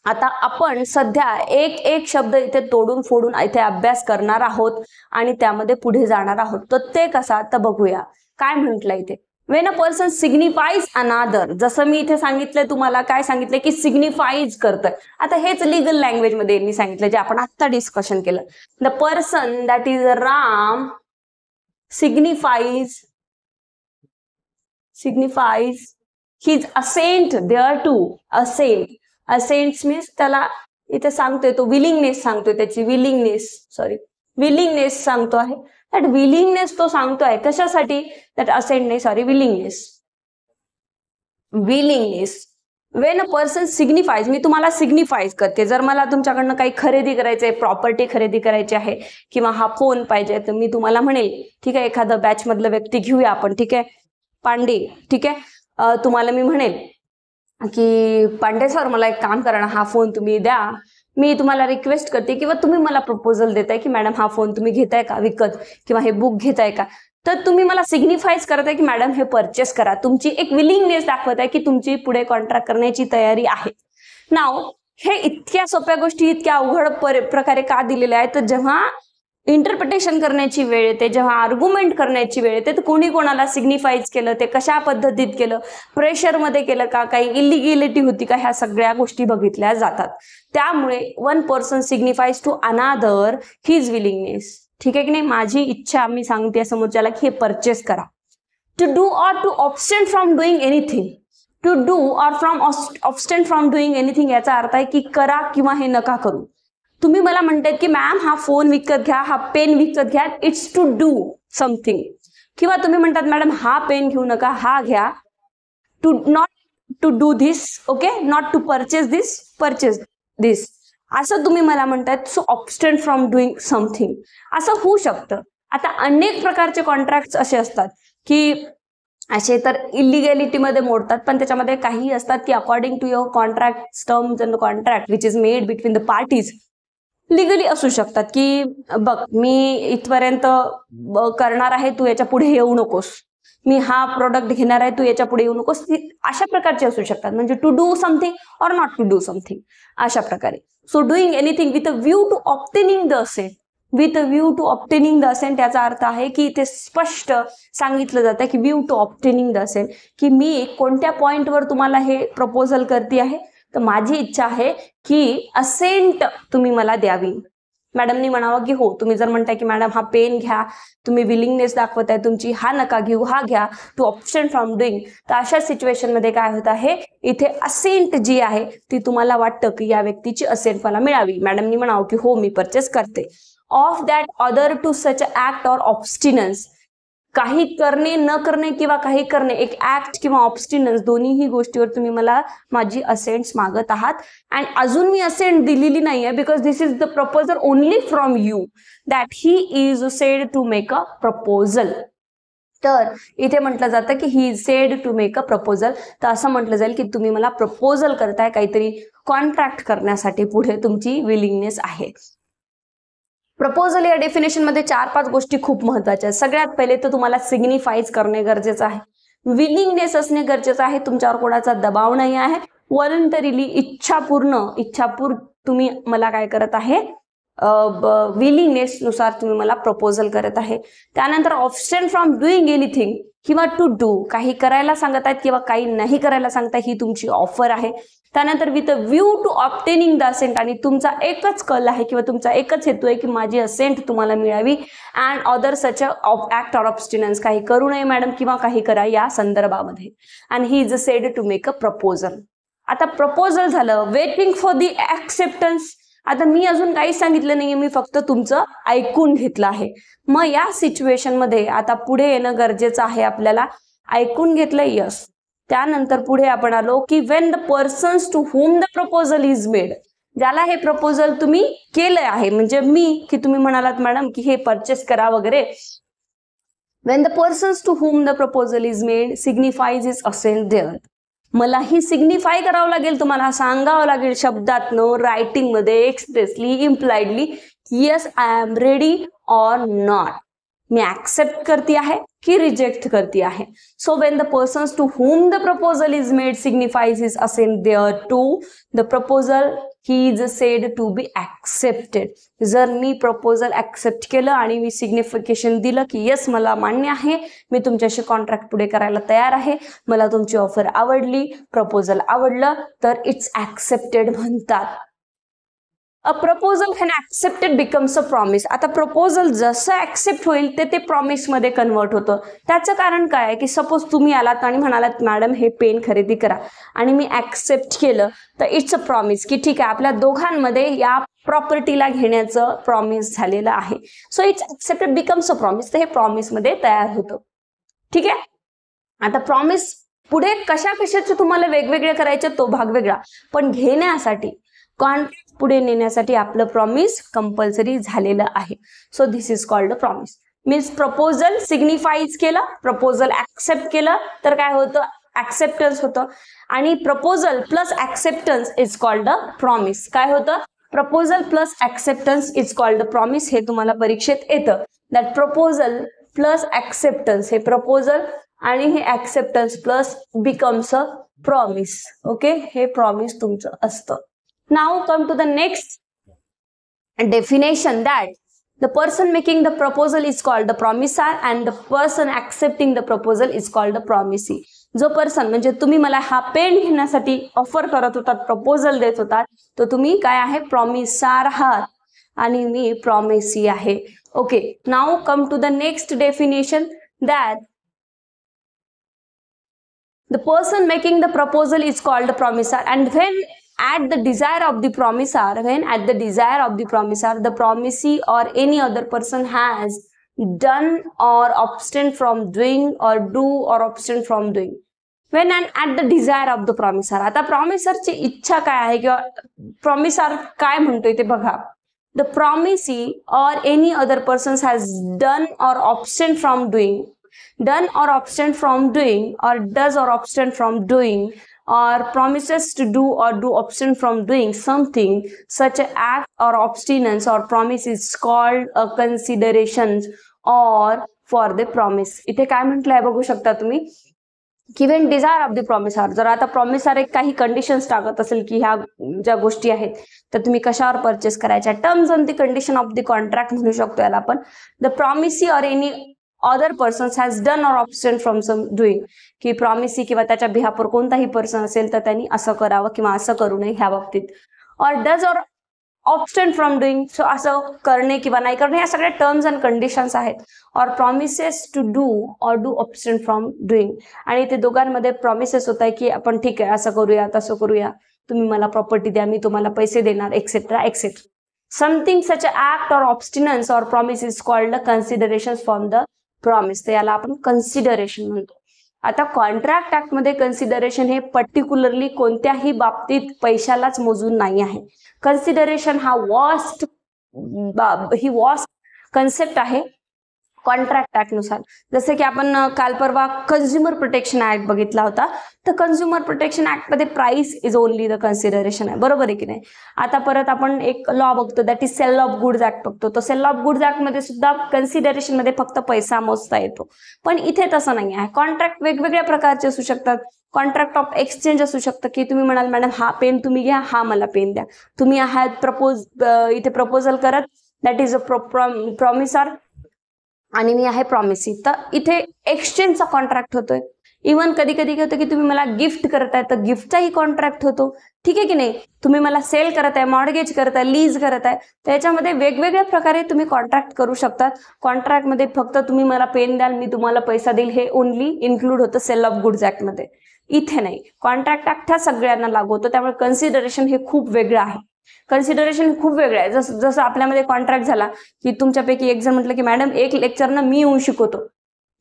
आता आपण सध्या एक एक शब्द इथे तोडून फोडून इथे अभ्यास करणार आहोत आणि त्यामध्ये पुढे जाणार आहोत. तर ते कसा तर बघूया. काय म्हटलं इथे? When a person signifies another, जसं मी इथे सांगितलंय तुम्हाला, काय सांगितलंय की सिग्निफाईज करतोय. आता हेच लिगल लँग्वेज मध्ये यांनी सांगितलं जे आपण आता डिस्कशन केलं. The person that is Ram signifies his assent thereto. assent means त्याला इथे सांगतोय तो विलिंगनेस सांगतोय, त्याची विलिंगनेस सांगतो आहे. दॅट विलिंगनेस तो सांगतोय कशासाठी? दॅट असेंट नाही, sorry, willingness. When a person signifies, मी तुम्हाला सिग्निफाईज करते. जर मला तुमच्याकडनं काही खरेदी करायचंय, प्रॉपर्टी खरेदी करायची आहे किंवा हा फोन पाहिजे, तर मी तुम्हाला म्हणेल ठीक आहे एखादं बॅच मधलं व्यक्ती घेऊया आपण, ठीक आहे पांडे, ठीक आहे. तुम्हाला मी म्हणेल की पांडे सर मला एक काम करा ना, हा फोन तुम्ही द्या. मी तुम्हाला रिक्वेस्ट करते किंवा तुम्ही मला प्रपोजल देताय की मॅडम हा फोन तुम्ही घेताय का विकत, किंवा हे बुक घेताय का. तर तुम्ही मला सिग्निफाईज करताय की मॅडम हे परचेस करा. तुमची एक विलिंगनेस दाखवत आहे की तुमची पुढे कॉन्ट्रॅक्ट करण्याची तयारी आहे. नाव हे इतक्या सोप्या गोष्टी इतक्या अवघड प्रकारे का दिलेल्या आहेत? तर जेव्हा इंटरप्रिटेशन करण्याची वेळ येते, जेव्हा आर्ग्युमेंट करण्याची वेळ येते, तर कोणी कोणाला सिग्निफाईज केलं, ते कशा पद्धतीत केलं, प्रेशरमध्ये केलं का, काही इलिगॅलिटी होती का, ह्या सगळ्या गोष्टी बघितल्या जातात. त्यामुळे one person signifies to another his willingness. ठीक आहे की नाही? माझी इच्छा मी सांगते समोरच्याला की हे परचेस करा. To do or to abstain from doing anything. To do or from abstain from doing anything याचा अर्थ आहे की करा किंवा हे नका करू. तुम्ही मला म्हणतायत की मॅम हा फोन विकत घ्या, हा पेन विकत घ्या, इट्स टू डू समथिंग. किंवा तुम्ही म्हणतात मॅडम हा पेन घेऊ नका, हा घ्या, to not to do this, okay, not to purchase this, असं तुम्ही मला म्हणतायत. So abstain from doing something असं होऊ शकतं. आता अनेक प्रकारचे कॉन्ट्रॅक्ट असे असतात की असे तर इलिगॅलिटी मध्ये मोडतात, पण त्याच्यामध्ये काही असतात की according to your contract terms and contract which is made between the parties legally असू शकतात. की बघ मी इथपर्यंत करणार आहे, तू याच्या पुढे येऊ नकोस, मी हा प्रोडक्ट घेणार आहे, तू याच्या पुढे येऊ नकोस, अशा प्रकारचे असू शकतात. म्हणजे to do something or not to do something अशा प्रकारे. So doing anything with a view to obtaining the assent. With a view to obtaining the assent याचा अर्थ आहे की इथे स्पष्ट सांगितलं जातं की view to obtaining the assent, की मी कोणत्या पॉइंटवर तुम्हाला हे प्रपोजल करते आहे, तर माझी इच्छा आहे की असेंट तुम्ही मला द्यावी. मॅडमनी म्हणावं की हो, तुम्ही जर म्हणताय की मॅडम हा पेन घ्या, तुम्ही विलिंगनेस दाखवताय तुमची, हा नका घेऊ, हा घ्या, टू ऑप्शन फ्रॉम डुईंग, तर अशा सिच्युएशन मध्ये काय होत आहे, इथे असेंट जी आहे ती तुम्हाला वाटतं की या व्यक्तीची असेंट मला मिळावी. मॅडमनी म्हणावं की हो मी परचेस करते. Of that other to such act or abstinence, काही करणे न करणे किंवा काही करणे, एक ऍक्ट किंवा ऑब्स्टिनन्स, दोन्हीही गोष्टीवर तुम्ही मला माझी असेंट्स मागत आहात. अँड अजून मी असेंट दिलेली नाहीये because this is the proposal only from you that he is said to make a proposal. तर इथे म्हटलं जातं की he said to make a proposal. तर असं म्हटलं जाईल की तुम्ही मला प्रपोजल करताय, काहीतरी कॉन्ट्रॅक्ट करण्यासाठी पुढे तुमची विलिंगनेस आहे. प्रपोजल या डेफिनेशन मध्ये 4-5 गोष्टी खूप महत्वाच्या आहेत. सगळ्यात पहिले तर तुम्हाला सिग्निफाईज करणे गरजेचं आहे, विलिंगनेस असणे गरजेचं आहे, तुमच्यावर कोणाचा दबाव नाही आहे, व्हॉलंटरीली इच्छापूर तुम्ही मला काय करत आहे, विलिंगनेस नुसार तुम्ही मला प्रपोजल करत आहे. त्यानंतर ऑप्शन फ्रॉम डुईंग एनिथिंग किंवा टू डू, काही करायला सांगत आहेत किंवा काही नाही करायला सांगताय, ही तुमची ऑफर आहे. त्यानंतर with a view to obtaining the assent, आणि तुमचा एकच कल आहे किंवा तुमचा एकच हेतू आहे की माझी असेंट तुम्हाला मिळावी. And other such act or abstinence, काही करू नये मॅडम किंवा काही करा या संदर्भामध्ये. And he is said to make a proposal. आता प्रपोजल झालं, वेटिंग फॉर दी ऍक्सेप्टन्स. आता मी अजून काहीच सांगितलं नाहीये, मी फक्त तुमचं ऐकून घेतलं आहे. मग या सिच्युएशन मध्ये आता पुढे येणं गरजेचं आहे आपल्याला. ऐकून घेतलं, यस. त्यानंतर पुढे आपण आलो की when the persons to whom the proposal is made, ज्याला हे प्रपोजल तुम्ही केलं आहे, म्हणजे मी, की तुम्ही म्हणालात मॅडम की हे परचेस करा वगैरे. When the persons to whom the proposal is made signifies is assent there. मला ही सिग्निफाय करावं लागेल, तुम्हाला सांगावं लागेल शब्दातनं, रायटिंग मध्ये, expressly, impliedly, yes I am ready or not, मी ऍक्सेप्ट करती आहे की रिजेक्ट करती आहे. So when the persons to whom the proposal is made signifies is assent thereto the proposal, he is said to be accepted. जर मी proposal accept केलं आणि मी सिग्निफिकेशन दिलं की येस मला मान्य आहे, मी तुमच्याशी कॉन्ट्रॅक्ट पुढे करायला तयार आहे, मला तुमची ऑफर आवडली, प्रपोजल आवडलं, तर इट्स ऍक्सेप्टेड म्हणतात. A proposal when accepted becomes a promise. आता प्रपोजल जसं ऍक्सेप्ट होईल ते प्रॉमिस मध्ये कन्वर्ट होतं. त्याचं कारण काय आहे की सपोज तुम्ही आलात आणि म्हणालात मॅडम हे पेन खरेदी करा, आणि मी ऍक्सेप्ट केलं, तर इट्स अ प्रॉमिस की ठीक आहे आपल्या दोघांमध्ये या प्रॉपर्टीला घेण्याचं प्रॉमिस झालेलं आहे. So it's accepted becomes a promise. तर हे प्रॉमिस मध्ये तयार होतं. ठीक आहे. आता प्रॉमिस पुढे कशा कशाचे तुम्हाला वेगवेगळे करायचे तो भाग वेगळा, पण घेण्यासाठी, कॉन्ट्रॅक्ट पुढे नेण्यासाठी आपलं प्रॉमिस कंपल्सरी झालेलं आहे. So this is called a promise. Means proposal signifies केलं, प्रपोजल ऍक्सेप्ट केलं, तर काय होतं, ऍक्सेप्टन्स होतं. आणि proposal plus acceptance is called a promise. काय होतं, proposal plus acceptance is called a promise. हे तुम्हाला परीक्षेत येतं. दॅट प्रपोजल प्लस ऍक्सेप्टन्स, हे प्रपोजल आणि हे acceptance plus becomes a promise. Okay, हे प्रॉमिस तुमचं असतं. Now come to the next definition, that the person making the proposal is called the promisor and the person accepting the proposal is called the promisee. जो person, म्हणजे तुम्ही मला हा pen घेण्यासाठी offer करत होतात, प्रपोजल देत होतात, तो तुम्ही काय आहे, प्रॉमिसार आहात, आणि मी प्रॉमिसी आहे. Okay, now come to the next definition, that the person making the proposal is called the promisor, and when at the desire of the promisor, the promisee or any other person has done or abstained from doing or do or abstain from doing. When and at the desire of the promisor. आता प्रॉमिसरची इच्छा काय आहे किंवा promiser काय म्हणतोय ते बघा. The promisee or any other person has done or abstained from doing, or does or abstain from doing, or promises to do or do abstain from doing something, such an act or abstinence or promise is called a consideration or for the promise. इथे काय म्हटलंय बघू शकता तुम्ही, की when desire of the promisor, जर आता promiser एक काही कंडिशन्स टाकत असेल की ह्या ज्या गोष्टी आहेत तर तुम्ही कशावर परचेस करायच्या, terms and the condition of the contract म्हणू शकतो याला आपण. द प्रॉमिसी और any other persons has done और ऑब्स्टेन फ्रॉम सम डुईंग, की प्रॉमिसी किंवा त्याच्या बिहाफवर कोणताही पर्सन असेल तर त्यांनी असं करावं किंवा असं करू नये ह्या बाबतीत. और डज और ऑब्स्टेन फ्रॉम डुईंग, सो असं करणे किंवा नाही करणे, या सगळ्या टर्म्स अँड कंडिशन्स आहेत. और प्रॉमिसेस टू डू और डू ऑब्स्टेन फ्रॉम डुईंग, आणि ते दोघांमध्ये प्रॉमिसेस होत आहे की आपण ठीक आहे असं करूया तसं करूया, तुम्ही मला प्रॉपर्टी द्या, मी तुम्हाला पैसे देणार, etcetera etcetera. Something such act और ऑब्स्टिनन्स और promise is called the consideration from the promise. तर याला आपण कन्सिडरेशन म्हणतो. आता कॉन्ट्रॅक्ट ऍक्ट मध्ये कन्सिडरेशन हे पर्टिक्युलरली कोणत्याही बाबतीत पैशालाच मोजून नाही आहे. कन्सिडरेशन हा वास्ट कन्सेप्ट आहे, कॉन्ट्रॅक्ट ऍक्ट नुसार. जसं की आपण काल परवा कन्झ्युमर प्रोटेक्शन ऍक्ट बघितला होता, तर कन्झ्युमर प्रोटेक्शन ऍक्ट मध्ये price is only the consideration आहे, बरोबर आहे की नाही. आता परत आपण एक लॉ बघतो, that is sale of goods act बघतो. तो सेल ऑफ गुड्स ऍक्ट मध्ये सुद्धा कन्सिडरेशन मध्ये फक्त पैसा मोजता येतो, पण इथे तसं नाही आहे. कॉन्ट्रॅक्ट वेगवेगळ्या प्रकारचे असू शकतात. कॉन्ट्रॅक्ट ऑफ एक्सचेंज असू शकतं, की तुम्ही म्हणाल मॅडम हा पेन तुम्ही घ्या, हा मला पेन द्या, तुम्ही आहात इथे प्रपोजल करत, that is a promise or, आणि मी आहे प्रॉमिसी, तर इथे एक्सचेंजचा कॉन्ट्रॅक्ट होतोय. इव्हन कधी कधी काय होतं की तुम्ही मला गिफ्ट करताय, तर गिफ्टचाही कॉन्ट्रॅक्ट होतो, ठीक आहे की नाही. तुम्ही मला सेल करत आहे, मॉर्गेज करत आहे, लीज करत आहे, त्याच्यामध्ये वेगवेगळ्या प्रकारे तुम्ही कॉन्ट्रॅक्ट करू शकतात. कॉन्ट्रॅक्टमध्ये फक्त तुम्ही मला पेन द्याल, मी तुम्हाला पैसा देईल, हे ओनली इन्क्लूड होतं सेल ऑफ गुड्स ऍक्ट मध्ये. इथे नाही. कॉन्ट्रॅक्ट ऍक्ट ह्या सगळ्यांना लागू होतं, त्यामुळे कन्सिडरेशन हे खूप वेगळं आहे. कन्सिडरेशन खूप वेगळं आहे. जसं आपल्यामध्ये कॉन्ट्रॅक्ट झाला की तुमच्यापैकी एक जण म्हटलं की मॅडम एक लेक्चर ना मी येऊन शिकवतो,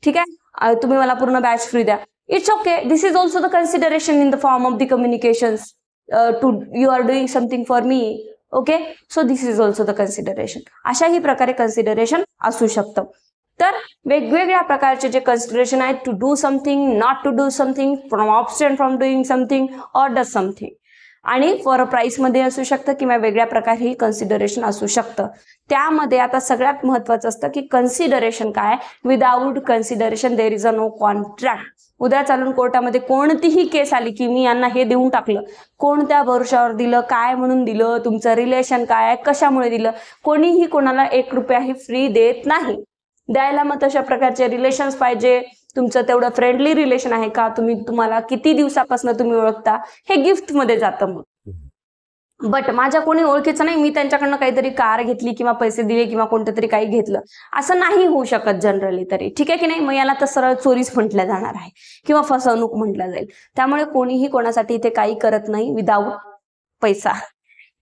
ठीक आहे, तुम्ही मला पूर्ण बॅच फ्री द्या. It's okay, this is also the consideration in the form of the communications to you are doing something for me. Okay, so this is also the consideration. अशाही प्रकारे कन्सिडरेशन असू शकतं. तर वेगवेगळ्या प्रकारचे जे कन्सिडरेशन आहेत, to do something, not to do something, from option from doing something, or does something, आणि फॉर अ प्राइस मध्ये असू शकतं किंवा वेगळ्या प्रकारेही कन्सिडरेशन असू शकतं. त्यामध्ये आता सगळ्यात महत्वाचं असतं की कन्सिडरेशन काय, without consideration there is a no contract. उद्या चालून कोर्टामध्ये कोणतीही केस आली की मी यांना हे देऊन टाकलं, कोणत्या भरोशावर दिलं, काय म्हणून दिलं, तुमचं रिलेशन काय आहे, कशामुळे दिलं, कोणीही कोणाला 1 रुपयाही फ्री देत नाही. द्यायला मग तशा प्रकारचे रिलेशन्स पाहिजे, तुमचं तेवढं फ्रेंडली रिलेशन आहे का, तुम्हाला किती दिवसापासून तुम्ही ओळखता, हे गिफ्ट मध्ये जातं. मग बट माझ्या कोणी ओळखीचं नाही, मी त्यांच्याकडनं काहीतरी कार घेतली किंवा पैसे दिले किंवा कोणतं तरी काही घेतलं, असं नाही होऊ शकत जनरली तरी, ठीक आहे की नाही. मग याला तर सरळ चोरीच म्हटलं जाणार आहे किंवा फसवणूक म्हटलं जाईल. त्यामुळे कोणीही कोणासाठी इथे काही करत नाही विदाऊट पैसा.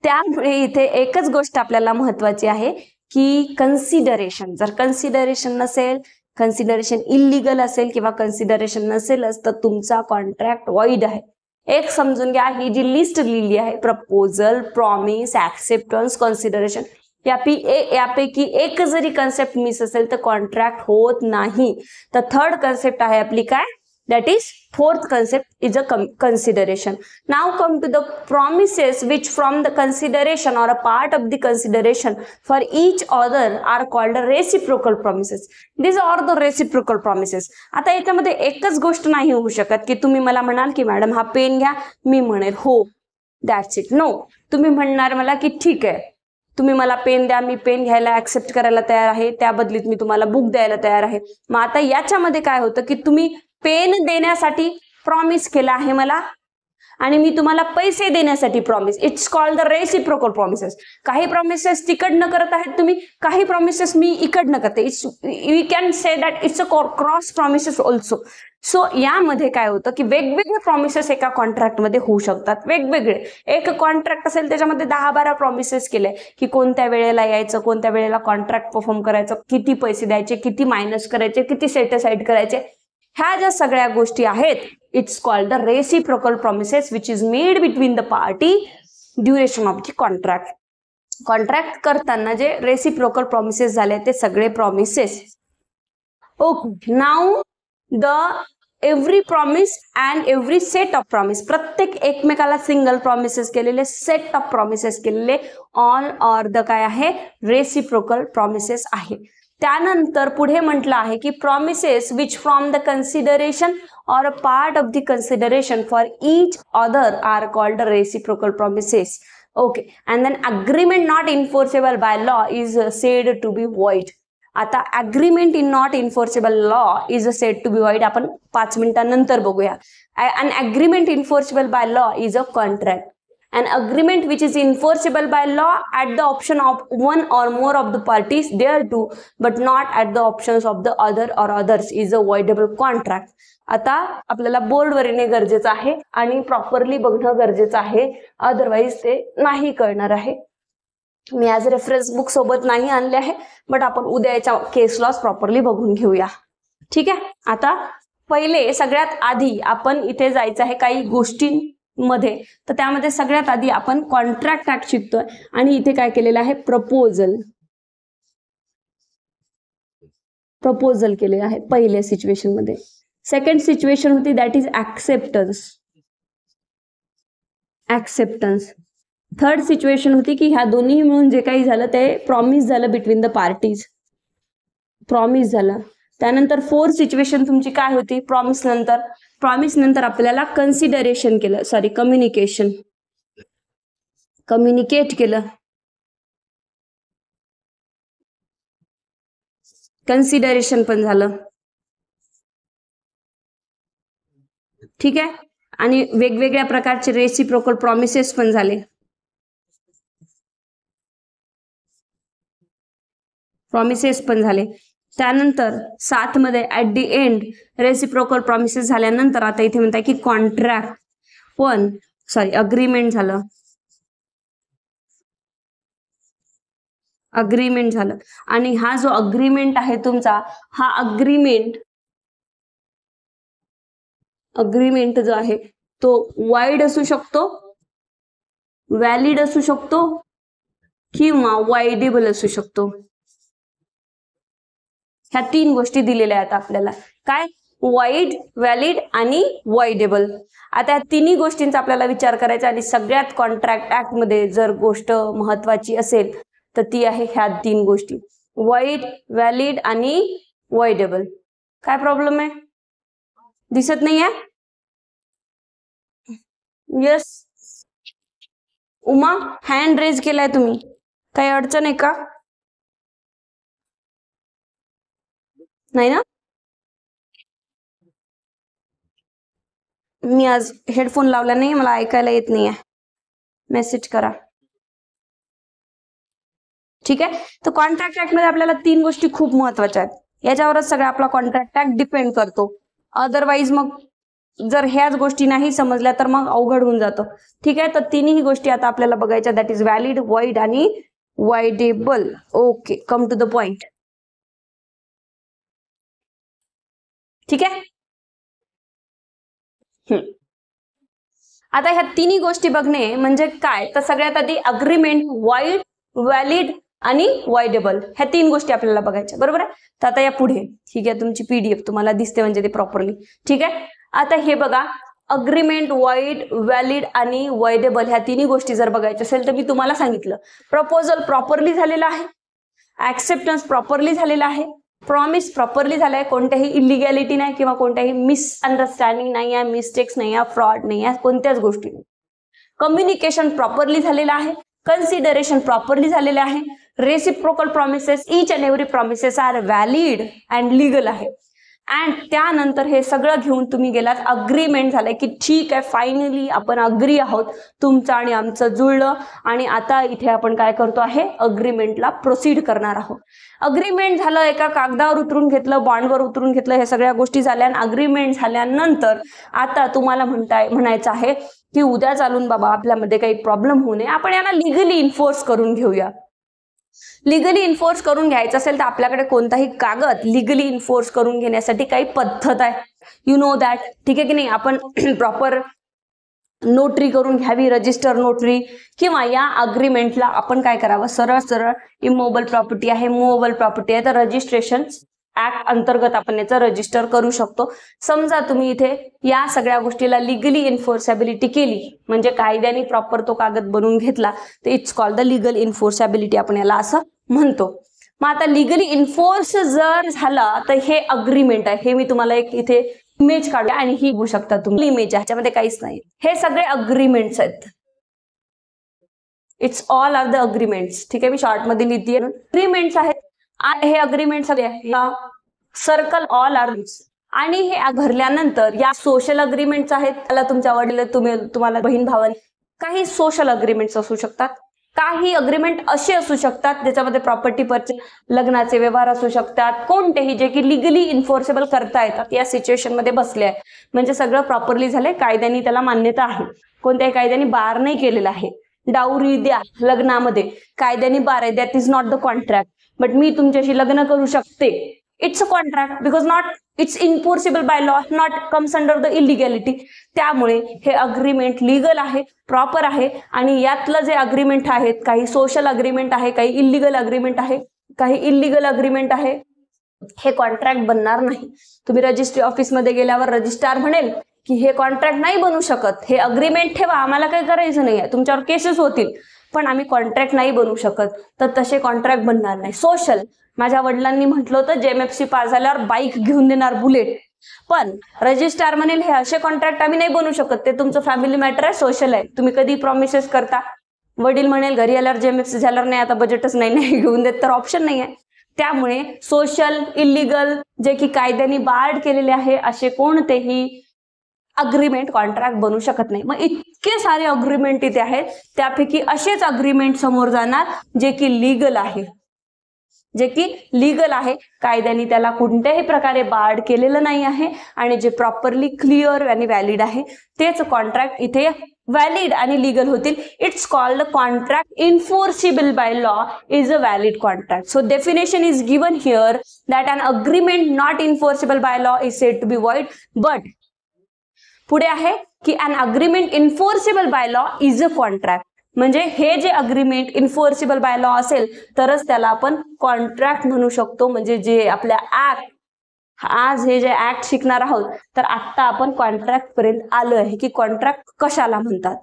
त्यामुळे इथे एकच गोष्ट आपल्याला महत्वाची आहे की कन्सिडरेशन, जर कन्सिडरेशन नसेल, कन्सिडरेशन इलिगल असेल किंवा कन्सिडरेशन नसेलच, तर तुमचा कॉन्ट्रॅक्ट वॉइड आहे. एक समजून घ्या, ही जी लिस्ट लिहिली आहे, प्रपोजल, प्रॉमिस, ऍक्सेप्टन्स, कन्सिडरेशन, यापैकी एक जरी कन्सेप्ट मिस असेल तर कॉन्ट्रॅक्ट होत नाही. तर थर्ड कन्सेप्ट आहे आपली काय, that is fourth concept is a consideration. Now come to the promises which from the consideration or a part of the consideration for each other are called reciprocal promises. These are the reciprocal promises. आता याच्यामध्ये एकच गोष्ट नाही होऊ शकत की तुम्ही मला म्हणाल की मॅडम हा पेन घ्या, मी म्हणेल हो, दॅट्स इट. नो, तुम्ही म्हणणार मला की ठीक आहे, तुम्ही मला पेन द्या, मी पेन घ्यायला ऍक्सेप्ट करायला तयार आहे, त्या बदलीत मी तुम्हाला बुक द्यायला तयार आहे. मग आता याच्यामध्ये काय होतं की तुम्ही पेन देण्यासाठी प्रॉमिस केला आहे मला आणि मी तुम्हाला पैसे देण्यासाठी promise. It's called the reciprocal promises. काही प्रॉमिसेस तिकडनं करत आहेत तुम्ही, काही प्रॉमिसेस मी इकडनं करते. It's we can say that it's a cross promises also. So यामध्ये काय होतं की वेगवेगळे प्रॉमिसेस एका कॉन्ट्रॅक्टमध्ये होऊ शकतात. वेगवेगळे एक कॉन्ट्रॅक्ट असेल त्याच्यामध्ये 10-12 प्रॉमिसेस केले की कोणत्या वेळेला यायचं, कोणत्या वेळेला कॉन्ट्रॅक्ट परफॉर्म करायचं, किती पैसे द्यायचे, किती मायनस करायचे, किती सेट असाइड करायचे, ह्या ज्या सगळ्या गोष्टी आहेत, it's called the reciprocal promises which is made between the party duration of the contract. Contract करताना जे रेसिप्रोकल प्रॉमिसेस झाले ते सगळे promises. Okay, now the every promise and every set of promise, प्रत्येक एकमेकाला सिंगल प्रॉमिसेस केलेले, set of promises केलेले, all or the काय आहे, रेसिप्रोकल प्रॉमिसेस आहे. त्यानंतर पुढे म्हटलं आहे की promises which from the consideration or a part of the consideration for each other are called reciprocal promises. Okay, and then agreement not enforceable by law is said to be void. आता agreement in not enforceable law is said to be void आपण 5 मिनिटांनंतर बघूया. An agreement enforceable by law is a contract. An agreement which is enforceable by law at the option of one or more of the parties thereto, but not at the options of the other or others, is a voidable contract. आता आपल्याला बोर्डवर येणे गरजेचं आहे आणि properly बघणं गरजेचं आहे, अदरवाइज ते नाही कळणार आहे. मी आज रेफरन्स बुक सोबत नाही आणले आहे, बट आपण उद्याच्या केस लॉस प्रॉपरली बघून घेऊया, ठीक आहे. आता पहिले सगळ्यात आधी आपण इथे जायचं आहे काही गोष्टी मध्ये, तर त्यामध्ये सगळ्यात आधी आपण कॉन्ट्रॅक्ट ऍक्ट शिकतोय आणि इथे काय केलेलं आहे, प्रपोजल. प्रपोजल केले आहे पहिल्या सिच्युएशन मध्ये. सेकंड सिच्युएशन होती that is acceptance. Third situation होती की ह्या दोन्ही मिळून जे काही झालं ते प्रॉमिस झालं बिटवीन द पार्टीज, प्रॉमिस झालं. त्यानंतर फोर्थ सिच्युएशन तुमची काय होती, प्रॉमिस नंतर आपल्याला कन्सिडरेशन केलं, सॉरी कम्युनिकेट केलं, कन्सिडरेशन पण झालं. ठीक आहे. आणि वेगवेगळ्या प्रकारचे रेसिप्रोकल प्रॉमिसेस पण झाले. त्यानंतर 7 मध्ये at the end reciprocal promises झाल्यानंतर आता इथे म्हणताय की अग्रीमेंट झालं. आणि हा जो अग्रीमेंट आहे तुमचा, हा अग्रीमेंट जो आहे तो वाईड असू शकतो, व्हॅलिड असू शकतो किंवा वाइडेबल असू शकतो. ह्या 3 गोष्टी दिलेल्या आहेत आपल्याला. काय, वाईड, व्हॅलिड आणि वाइडेबल. आता या तिन्ही गोष्टींचा आपल्याला विचार करायचा. आणि सगळ्यात कॉन्ट्रॅक्ट ऍक्ट मध्ये जर गोष्ट महत्वाची असेल तर ती आहे ह्या 3 गोष्टी, वाईड, व्हॅलिड आणि वाइडेबल. काय प्रॉब्लेम आहे, दिसत नाहीये? यस उमा, हँड रेज केलाय तुम्ही, काही अडचण आहे का? नाही ना? मी आज हेडफोन लावला नाही, मला ऐकायला येत नाहीये. मेसेज करा. ठीक आहे. तर कॉन्ट्रॅक्ट ऍक्ट मध्ये आपल्याला 3 गोष्टी खूप महत्वाच्या आहेत. याच्यावरच सगळा आपला कॉन्ट्रॅक्ट ऍक्ट डिपेंड करतो. अदरवाईज मग जर ह्याच गोष्टी नाही समजल्या तर मग अवघड होऊन जातो. ठीक आहे. तर तिन्ही गोष्टी आता आपल्याला बघायच्या, दॅट इज व्हॅलिड, वाईड आणि voidable. Okay, come to the point. ठीक आहे. आता ह्या तिन्ही गोष्टी बघणे म्हणजे काय, तर सगळ्यात आधी अग्रीमेंट, वाईड, व्हॅलिड आणि वाइडेबल, ह्या 3 गोष्टी आपल्याला बघायच्या, बरोबर आहे. तर आता या पुढे, ठीक आहे, तुमची PDF तुम्हाला दिसते म्हणजे ते प्रॉपरली. ठीक आहे. आता हे बघा, अग्रीमेंट, वाईड, व्हॅलिड आणि वाइडेबल ह्या तिन्ही गोष्टी जर बघायच्या असेल तर मी तुम्हाला सांगितलं, प्रपोजल प्रॉपरली झालेला आहे, ऍक्सेप्टन्स प्रॉपरली झालेला आहे, प्रॉमिस प्रॉपरली झालाय, कोणत्याही इलिगॅलिटी नाही किंवा कोणत्याही मिसअंडरस्टँडिंग नाही आहे, मिस्टेक्स नाही आहे, फ्रॉड नाही आहे, कोणत्याच गोष्टी नाही. कम्युनिकेशन प्रॉपरली झालेलं आहे, कन्सिडरेशन प्रॉपरली झालेले आहे, reciprocal promises, each and every promises are valid and legal आहे. अँड त्यानंतर हे सगळं घेऊन तुम्ही गेलात, अग्रीमेंट झालंय की ठीक आहे, फायनली आपण अग्री आहोत, तुमचं आणि आमचं जुळलं. आणि आता इथे आपण काय करतो आहे, अग्रीमेंटला प्रोसीड करणार आहोत. अग्रीमेंट झालं, एका कागदावर उतरून घेतलं, बॉन्डवर उतरून घेतलं, हे सगळ्या गोष्टी झाल्या. अग्रीमेंट झाल्यानंतर आता तुम्हाला म्हणायचं आहे की उद्या चालून बाबा आपल्यामध्ये काही प्रॉब्लेम होऊ नये, आपण यांना लिगली इन्फोर्स करून घेऊया. लिगली इन्फोर्स करून घ्यायचं असेल तर आपल्याकडे कोणताही कागद लिगली इन्फोर्स करून घेण्यासाठी काही पद्धत आहे, यू नो दॅट. ठीक आहे की नाही. आपण प्रॉपर नोटरी करून घ्यावी, रजिस्टर नोटरी, किंवा या अग्रीमेंटला आपण काय करावं, सरळ इमोबल प्रॉपर्टी आहे, मुव्हेबल प्रॉपर्टी आहे, तर रजिस्ट्रेशन ऍक्ट अंतर्गत आपण याचं रजिस्टर करू शकतो. समजा तुम्ही इथे या सगळ्या गोष्टीला लिगली इन्फोर्सेबिलिटी केली, म्हणजे कायद्याने प्रॉपर तो कागद बनवून घेतला, तर इट्स कॉल्ड द लिगल इन्फोर्सेबिलिटी, आपण याला असं म्हणतो. मग आता लिगली इन्फोर्स जर झाला तर हे अग्रीमेंट आहे. हे मी तुम्हाला एक इथे इमेज काढूया आणि ही बघू शकता तुम्ही, इमेज आहे, ह्याच्यामध्ये काहीच नाही, हे सगळे अग्रीमेंट्स आहेत. It's all are the agreements. ठीक आहे, मी शॉर्ट मध्ये लिहिते, अग्रीमेंट्स आहेत. हे अग्रीमेंट्स सर्कल ऑल आर. आणि हे भरल्यानंतर या सोशल अग्रीमेंट्स आहेत, त्याला तुमच्या वडील तुम्हाला बहीण भावांनी, काही सोशल अग्रीमेंट्स असू शकतात, काही अग्रीमेंट असे असू शकतात ज्याच्यामध्ये प्रॉपर्टी परचेस, लग्नाचे व्यवहार असू शकतात, कोणतेही जे की लिगली इन्फोर्सेबल करता येतात, या सिच्युएशन मध्ये बसले आहे. म्हणजे सगळं प्रॉपरली झालंय, कायद्याने त्याला मान्यता आहे, कोणत्याही कायद्याने बार नाही केलेला आहे. डाउरी द्या लग्नामध्ये, कायद्याने बार आहे, that is not the contract. But मी तुमच्याशी लग्न करू शकते, it's a contract, because not it's enforceable by law, not comes under the illegality. त्यामुळे हे अग्रीमेंट लीगल आहे, प्रॉपर आहे. आणि यातलं जे अग्रीमेंट आहेत, काही सोशल अग्रीमेंट आहे, काही इलिगल अग्रीमेंट आहे, काही इलिगल अग्रीमेंट आहे, हे कॉन्ट्रॅक्ट बनणार नाही. तुम्ही रजिस्ट्री ऑफिसमध्ये गेल्यावर रजिस्ट्रार म्हणेल की हे कॉन्ट्रॅक्ट नाही बनू शकत, हे अग्रीमेंट ठेवा, आम्हाला काही करायचं नाही आहे, तुमच्यावर केसेस होतील, पण आम्ही कॉन्ट्रॅक्ट नाही बनवू शकत. तर तसे कॉन्ट्रॅक्ट बनणार नाही. सोशल, माझ्या वडिलांनी म्हटलं होतं JMFC पास झाल्यावर बाईक घेऊन देणार, बुलेट, पण रजिस्ट्रार म्हणेल हे असे कॉन्ट्रॅक्ट आम्ही नाही बनवू शकत, ते तुमचं फॅमिली मॅटर आहे, सोशल आहे, तुम्ही कधी प्रॉमिसेस करता. वडील म्हणेल घरी आल्यावर JMFC झाल्यावर नाही, आता बजेटच नाही घेऊन देत, तर ऑप्शन नाही आहे. त्यामुळे सोशल, इलिगल, जे की कायद्याने बार्ड केलेले आहे, असे कोणतेही अग्रीमेंट कॉन्ट्रॅक्ट बनू शकत नाही. मग इतके सारे अग्रीमेंट इथे आहेत, त्यापैकी असेच अग्रीमेंट समोर जाणार जे की लीगल आहे, जे की लीगल आहे, कायद्याने त्याला कोणत्याही प्रकारे बार्ड केलेलं नाही आहे आणि जे प्रॉपरली क्लिअर आणि व्हॅलिड आहे तेच कॉन्ट्रॅक्ट इथे व्हॅलिड आणि लीगल होतील. It's called contract enforceable by law is a valid contract. So definition is given here that an agreement not enforceable by law is said to be void. But पुढे आहे की an agreement enforceable by law is a contract. म्हणजे हे जे agreement enforceable by law असेल तरच त्याला आपण कॉन्ट्रॅक्ट म्हणू शकतो. म्हणजे जे आपल्या ऍक्ट, आज हे जे ऍक्ट शिकणार आहोत तर आता आपण कॉन्ट्रॅक्ट पर्यंत आलो आहे की कॉन्ट्रॅक्ट कशाला म्हणतात.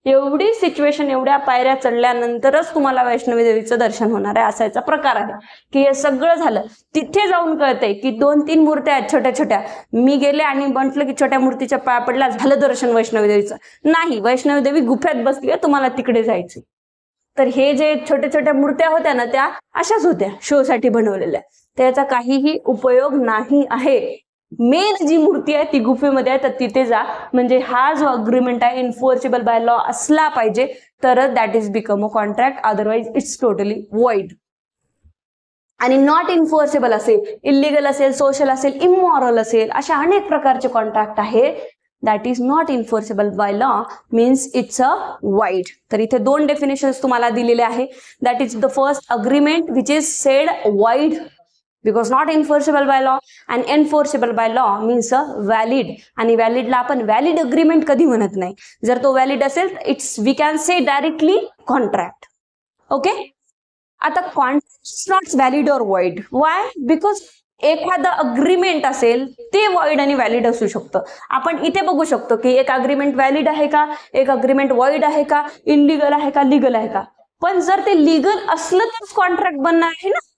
एवढी सिच्युएशन, एवढ्या पायऱ्या चढल्यानंतरच तुम्हाला वैष्णवी देवीचं दर्शन होणार आहे, असायचा प्रकार आहे की हे सगळं झालं तिथे जाऊन कळतंय की 2-3 मूर्त्या आहेत छोट्या छोट्या. मी गेले आणि म्हटलं की छोट्या मूर्तीच्या पाया पडला, झालं दर्शन वैष्णवी देवीचं. नाही, वैष्णवी देवी गुफ्यात बसली आहे, तुम्हाला तिकडे जायचं. तर हे जे छोट्या छोट्या मूर्त्या होत्या ना, त्या अशाच होत्या, शो साठी बनवलेल्या, त्याचा काहीही उपयोग नाही आहे. मेन जी मूर्ती आहे ती गुफेमध्ये आहे, तर तिथे जा. म्हणजे हा जो अग्रीमेंट आहे इन्फोर्सिबल बाय लॉ असला पाहिजे तरच that is become a contract, otherwise it's totally void. आणि नॉट इन्फोर्सेबल असेल, इलिगल असेल, सोशल असेल, इमॉरल असेल, अशा अनेक प्रकारचे कॉन्ट्रॅक्ट आहेत. That is not enforceable by law means it's a wide. तर इथे 2 डेफिनेशन्स तुम्हाला दिलेले आहे. That is the first agreement which is sed wide because not enforceable by law, and enforceable by law means a valid. आणि व्हॅलिडला आपण valid agreement कधी म्हणत नाही. जर तो व्हॅलिड असेल it's we can say directly contract. Okay, आता contract not valid और वाईड. वाय? बिकॉज एखादं अग्रीमेंट असेल ते वाईड आणि व्हॅलिड असू शकतं. आपण इथे बघू शकतो की एक अग्रीमेंट व्हॅलिड आहे का, एक अग्रीमेंट वाईड आहे का, इनलिगल आहे का, लिगल आहे का. पण जर ते लिगल असलं तरच कॉन्ट्रॅक्ट बनणार आहे ना.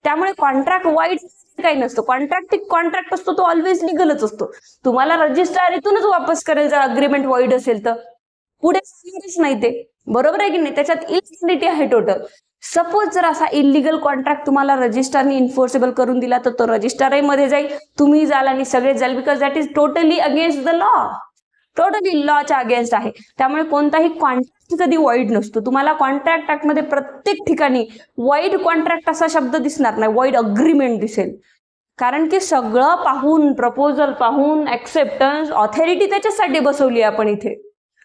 त्यामुळे कॉन्ट्रॅक्ट वाईड काही नसतो. कॉन्ट्रॅक्ट असतो तो ऑलवेज लिगलच असतो. तुम्हाला रजिस्ट्रार इथूनच वापस करेल जर अग्रीमेंट वाईड असेल तर, पुढे चालणारच नाही ते. बरोबर आहे की नाही. त्याच्यात इलिगॅलिटी आहे टोटल. सपोज जर असा इलिगल कॉन्ट्रॅक्ट तुम्हाला रजिस्ट्रारने इन्फोर्सेबल करून दिला तर तो रजिस्ट्रारही मध्ये जाईल, तुम्ही जाल आणि सगळेच जाल, because that is totally against the law. Totally लॉच्या अगेन्स्ट आहे. त्यामुळे कोणताही कॉन्ट्रॅक्ट कधी वाईड नसतो. तुम्हाला कॉन्ट्रॅक्ट ऍक्ट मध्ये प्रत्येक ठिकाणी वाईड कॉन्ट्रॅक्ट असा शब्द दिसणार नाही, वाईड अग्रीमेंट दिसेल. कारण की सगळं पाहून, प्रपोजल पाहून, ऍक्सेप्टन्स, ऑथॉरिटी त्याच्यासाठी बसवली आपण इथे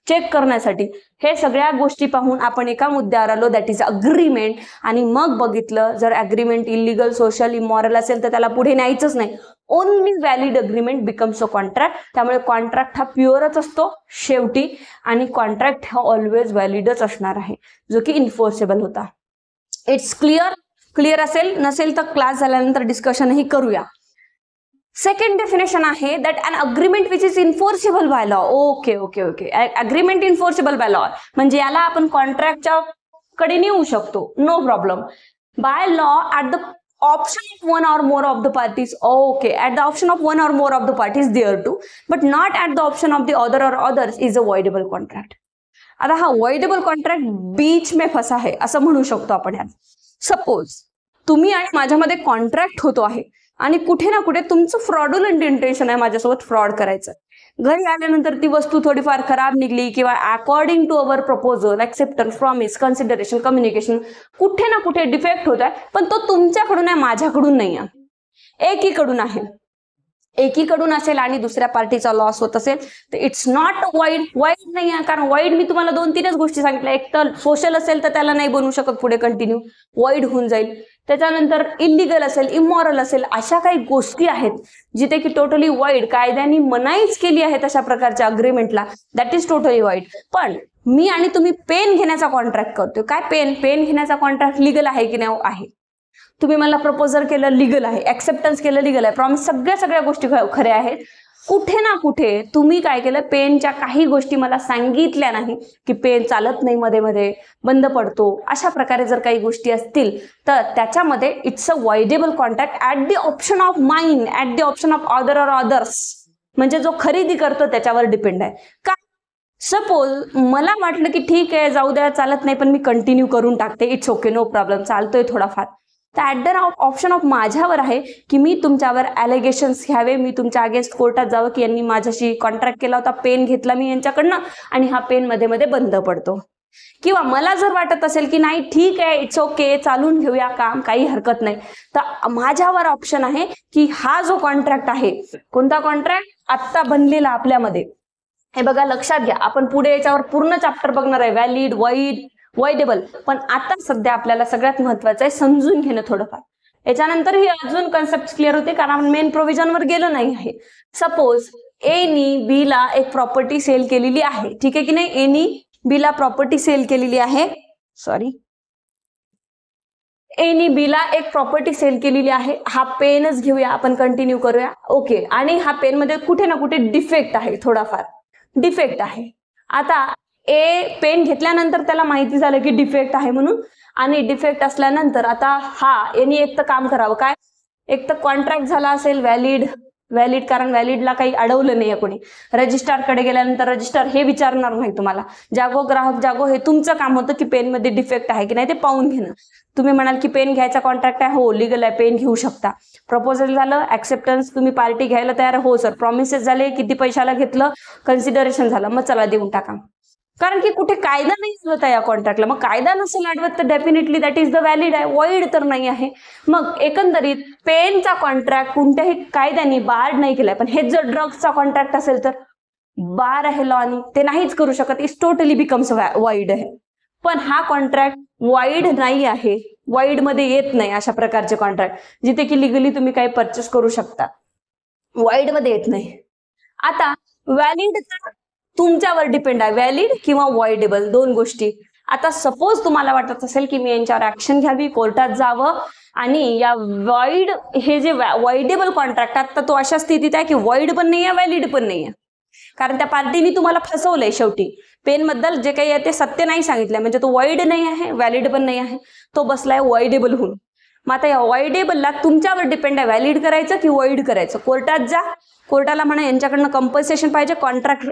चेक करण्यासाठी. हे सगळ्या गोष्टी पाहून आपण एका मुद्द्यावर आलो, दॅट इज अग्रीमेंट. आणि मग बघितलं जर अग्रीमेंट इलिगल, सोशल, इमॉरल असेल तर त्याला पुढे न्यायचंच नाही. Only valid agreement becomes a contract. त्यामुळे कॉन्ट्रॅक्ट हा प्युअरच असतो शेवटी, आणि कॉन्ट्रॅक्ट हा ऑलवेज व्हॅलिडच असणार आहे, जो की इन्फोर्सेबल होता. It's clear. क्लिअर असेल, नसेल तर क्लास झाल्यानंतर डिस्कशनही करूया. सेकंड डेफिनेशन आहे that an agreement which is enforceable by law. Okay okay okay, agreement enforceable by law म्हणजे याला आपण कॉन्ट्रॅक्टच्या कडे नेऊ शकतो, no problem. By law at the option of one or more of the parties. Okay, at the option of one or more of the parties there too, but not at the option of the other or others is a voidable contract. आता हा voidable contract beach में फसा है असं म्हणू शकतो आपण यात. सपोज तुम्ही आणि माझ्यामध्ये कॉन्ट्रॅक्ट होतो आहे आणि कुठे ना कुठे तुमचं फ्रॉडुलंट इंटेन्शन आहे माझ्यासोबत फ्रॉड करायचं. घरी आल्यानंतर ती वस्तू थोडीफार खराब निघली किंवा according to our proposal, acceptance, promise, consideration, communication कुठे ना कुठे डिफेक्ट होत आहे, पण तो तुमच्याकडून आहे, माझ्याकडून नाही आहे, एकीकडून आहे. एकीकडून असेल आणि दुसऱ्या पार्टीचा लॉस होत असेल तर इट्स नॉट वाईड. वाईड नाही आहे, कारण वाईड मी तुम्हाला 2-3च गोष्टी सांगितल्या. एक तर सोशल असेल तर त्याला नाही बनवू शकत पुढे कंटिन्यू, वाईड होऊन जाईल. त्याच्यानंतर इलिगल असेल, इमॉरल असेल, अशा काही गोष्टी आहेत जिथे की टोटली वाईड, कायद्याने मनाईच केली आहे तशा प्रकारच्या अग्रीमेंटला, दॅट इज टोटली वाईड. पण मी आणि तुम्ही पेन घेण्याचा कॉन्ट्रॅक्ट करतोय, काय पेन घेण्याचा कॉन्ट्रॅक्ट लिगल आहे की नाही? आहे. तुम्ही मला प्रपोजल केलं लीगल आहे, ऍक्सेप्टन्स केलं लीगल आहे, प्रॉमिस सगळ्या गोष्टी खऱ्या आहेत. कुठे ना कुठे तुम्ही काय केलं, पेनच्या काही गोष्टी मला सांगितल्या नाही की पेन चालत नाही, मध्ये मध्ये बंद पडतो, अशा प्रकारे जर काही गोष्टी असतील तर त्याच्यामध्ये it's a voidable contract at the option of mine, at the option of other और अदर्स. म्हणजे जो खरेदी करतो त्याच्यावर डिपेंड आहे. का सपोज मला वाटलं की ठीक आहे जाऊ द्या चालत नाही पण मी कंटिन्यू करून टाकते, इट्स ओके, नो प्रॉब्लेम, चालतोय थोडाफार, तर ऍट द ऑप्शन ऑफ माझ्यावर आहे की मी तुमच्यावर ॲलिगेशन्स घ्यावे, मी तुमच्या अगेन्स्ट कोर्टात जावं की यांनी माझ्याशी कॉन्ट्रॅक्ट केला होता, पेन घेतला मी यांच्याकडनं आणि हा पेन मध्ये मध्ये बंद पडतो. किंवा मला जर वाटत असेल की नाही ठीक आहे इट्स ओके चालून घेऊया काम, काही हरकत नाही, तर माझ्यावर ऑप्शन आहे की हा जो कॉन्ट्रॅक्ट आहे, कोणता कॉन्ट्रॅक्ट आत्ता बनलेला आपल्यामध्ये, हे बघा लक्षात घ्या, आपण पुढे याच्यावर पूर्ण चॅप्टर बघणार आहे, व्हॅलिड, वॉइडेबल, पण आता सध्या आपल्याला सगळ्यात महत्वाचं आहे समजून घेणं थोडंफार. याच्यानंतर ही अजून कन्सेप्ट क्लिअर होते कारण आपण मेन प्रोव्हिजनवर गेलो नाही आहे. सपोज एनी बीला एक प्रॉपर्टी सेल केलेली आहे, ठीक आहे की नाही, एनी बीला प्रॉपर्टी सेल केलेली आहे, एनी बीला एक प्रॉपर्टी सेल केलेली आहे. हा पेनच घेऊया आपण, कंटिन्यू करूया, ओके. आणि हा पेन मध्ये कुठे ना कुठे डिफेक्ट आहे, थोडाफार डिफेक्ट आहे. आता पेन घेतल्यानंतर त्याला माहिती झालं की डिफेक्ट आहे म्हणून, आणि डिफेक्ट असल्यानंतर आता यांनी एक तर काम करावं, काय, एक तर कॉन्ट्रॅक्ट झाला असेल व्हॅलिड, कारण व्हॅलिडला काही अडवलं नाही कोणी. रजिस्ट्रारकडे गेल्यानंतर रजिस्ट्रार हे विचारणार नाही तुम्हाला, जागो ग्राहक जागो, हे तुमचं काम होतं की पेन मध्ये डिफेक्ट आहे की नाही ते पाहून घेणं. तुम्ही म्हणाल की पेन घ्यायचा कॉन्ट्रॅक्ट आहे, हो लीगल आहे, पेन घेऊ शकता. प्रपोजल झालं, ऍक्सेप्टन्स, तुम्ही पार्टी घ्यायला तयार, हो सर, प्रॉमिसेस झाले, किती पैशाला घेतलं, कन्सिडरेशन झालं, मग चला देऊन टाका. कारण की कुठे कायदा नाही होता या कॉन्ट्रॅक्टला, मग कायदा नसेल आठवत तर definitely that is the valid आहे, वॉइड तर नाही आहे. मग एकंदरीत पेनचा कॉन्ट्रॅक्ट कोणत्याही कायद्याने बार नाही केलाय, पण हेच जर ड्रग्सचा कॉन्ट्रॅक्ट असेल तर बार आहे लॉनी, ते नाहीच करू शकत, इट्स टोटली बिकम्स वाईड आहे. पण हा कॉन्ट्रॅक्ट वाईड नाही आहे, वाईड मध्ये येत नाही अशा प्रकारचे कॉन्ट्रॅक्ट, जिथे की लिगली तुम्ही काही परचेस करू शकता, वाईड मध्ये येत नाही. आता व्हॅलिड तुमच्यावर डिपेंड आहे, व्हॅलिड किंवा वॉइडेबल, दोन गोष्टी. आता सपोज तुम्हाला वाटत असेल की मी यांच्यावर ऍक्शन घ्यावी, कोर्टात जावं, आणि या वॉइड, हे जे वॉइडेबल कॉन्ट्रॅक्ट आता तो अशा स्थितीत आहे की वॉइड पण नाही आहे, व्हॅलिड पण नाही आहे, कारण त्या पार्टीने तुम्हाला फसवलंय. शेवटी पेन बद्दल जे काही आहे ते सत्य नाही सांगितलंय, म्हणजे तो वॉइड नाही आहे, व्हॅलिड पण नाही आहे, तो बसलाय वॉइडेबल होऊन. मग आता या वॉइडेबलला तुमच्यावर डिपेंड आहे, व्हॅलिड करायचं की वॉइड करायचं. कोर्टात जा, कोर्टाला म्हणा यांच्याकडनं कंपन्सेशन पाहिजे, कॉन्ट्रॅक्ट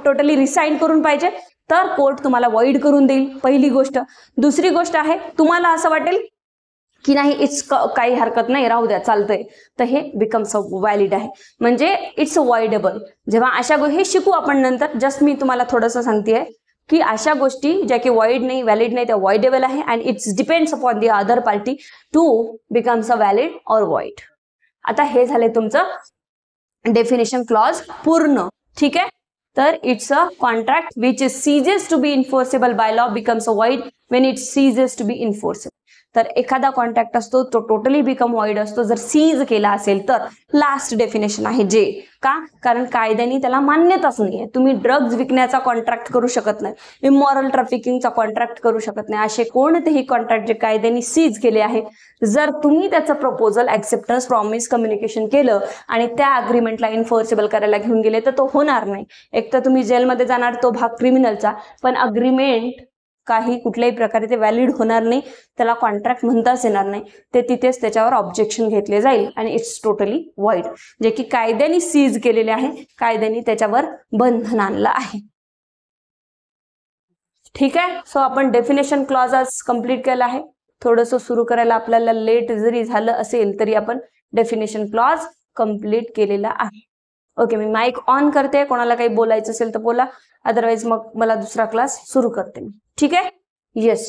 टोटली रिसाईन करून पाहिजे, तर कोर्ट तुम्हाला वॉइड करून देईल, पहिली गोष्ट. दुसरी गोष्ट आहे, तुम्हाला असं वाटेल की नाही इट्स काही हरकत नाही, राहू द्या, चालतंय, तर हे बिकम्स व्हॅलिड आहे, म्हणजे इट्स वॉइडेबल. जेव्हा अशा हे शिकू आपण नंतर, जस्ट मी तुम्हाला थोडंसं सांगतेय की अशा गोष्टी ज्या की वॉइड नाही, व्हॅलिड नाही, त्या वॉइडेबल आहे, and it's depends upon the other party to becomes a valid or void. आता हे झाले तुमचं डेफिनेशन क्लॉज पूर्ण, ठीक आहे. तर it's a contract which ceases to be enforceable by law becomes a void when it ceases to be enforceable. तर एखादा कॉन्ट्रॅक्ट असतो तो टोटली बिकम वॉइड असतो जर सीज केला असेल तर. लास्ट डेफिनेशन आहे जे, का, कारण कायद्याने त्याला मान्यताच नाहीये. तुम्ही ड्रग्ज विकण्याचा कॉन्ट्रॅक्ट करू शकत नाही, इमॉरल ट्रॅफिकिंगचा कॉन्ट्रॅक्ट करू शकत नाही, असे कोणतेही कॉन्ट्रॅक्ट जे कायद्याने सीज केले आहे, जर तुम्ही त्याचं प्रपोजल, ऍक्सेप्टन्स, प्रॉमिस, कम्युनिकेशन केलं आणि त्या अग्रीमेंटला इन्फोर्सेबल करायला घेऊन गेले तर तो होणार नाही. एक तर तुम्ही जेलमध्ये जाणार, तो भाग क्रिमिनलचा, पण अग्रीमेंट काही कुठल्याही प्रकारे ते व्हॅलिड होणार नाही, त्याला कॉन्ट्रॅक्ट म्हणताच येणार नाही, ते तिथेच त्याच्यावर ऑब्जेक्शन घेतले जाईल आणि इट्स टोटली वॉइड, जे की कायद्याने सीज केलेले आहे, कायद्याने त्याच्यावर बंधन आणलं आहे. ठीक आहे. सो आपण डेफिनेशन क्लॉज आज कंप्लीट केला आहे. थोडंसं सुरू करायला आपल्याला लेट जरी झालं असेल तरी आपण डेफिनेशन क्लॉज कंप्लीट केलेला आहे. ओके, मी माईक ऑन करते, कोणाला काही बोलायचं असेल तर बोला, अदरवाइज मग मला दुसरा क्लास सुरू करते मी. ठीक आहे. येस.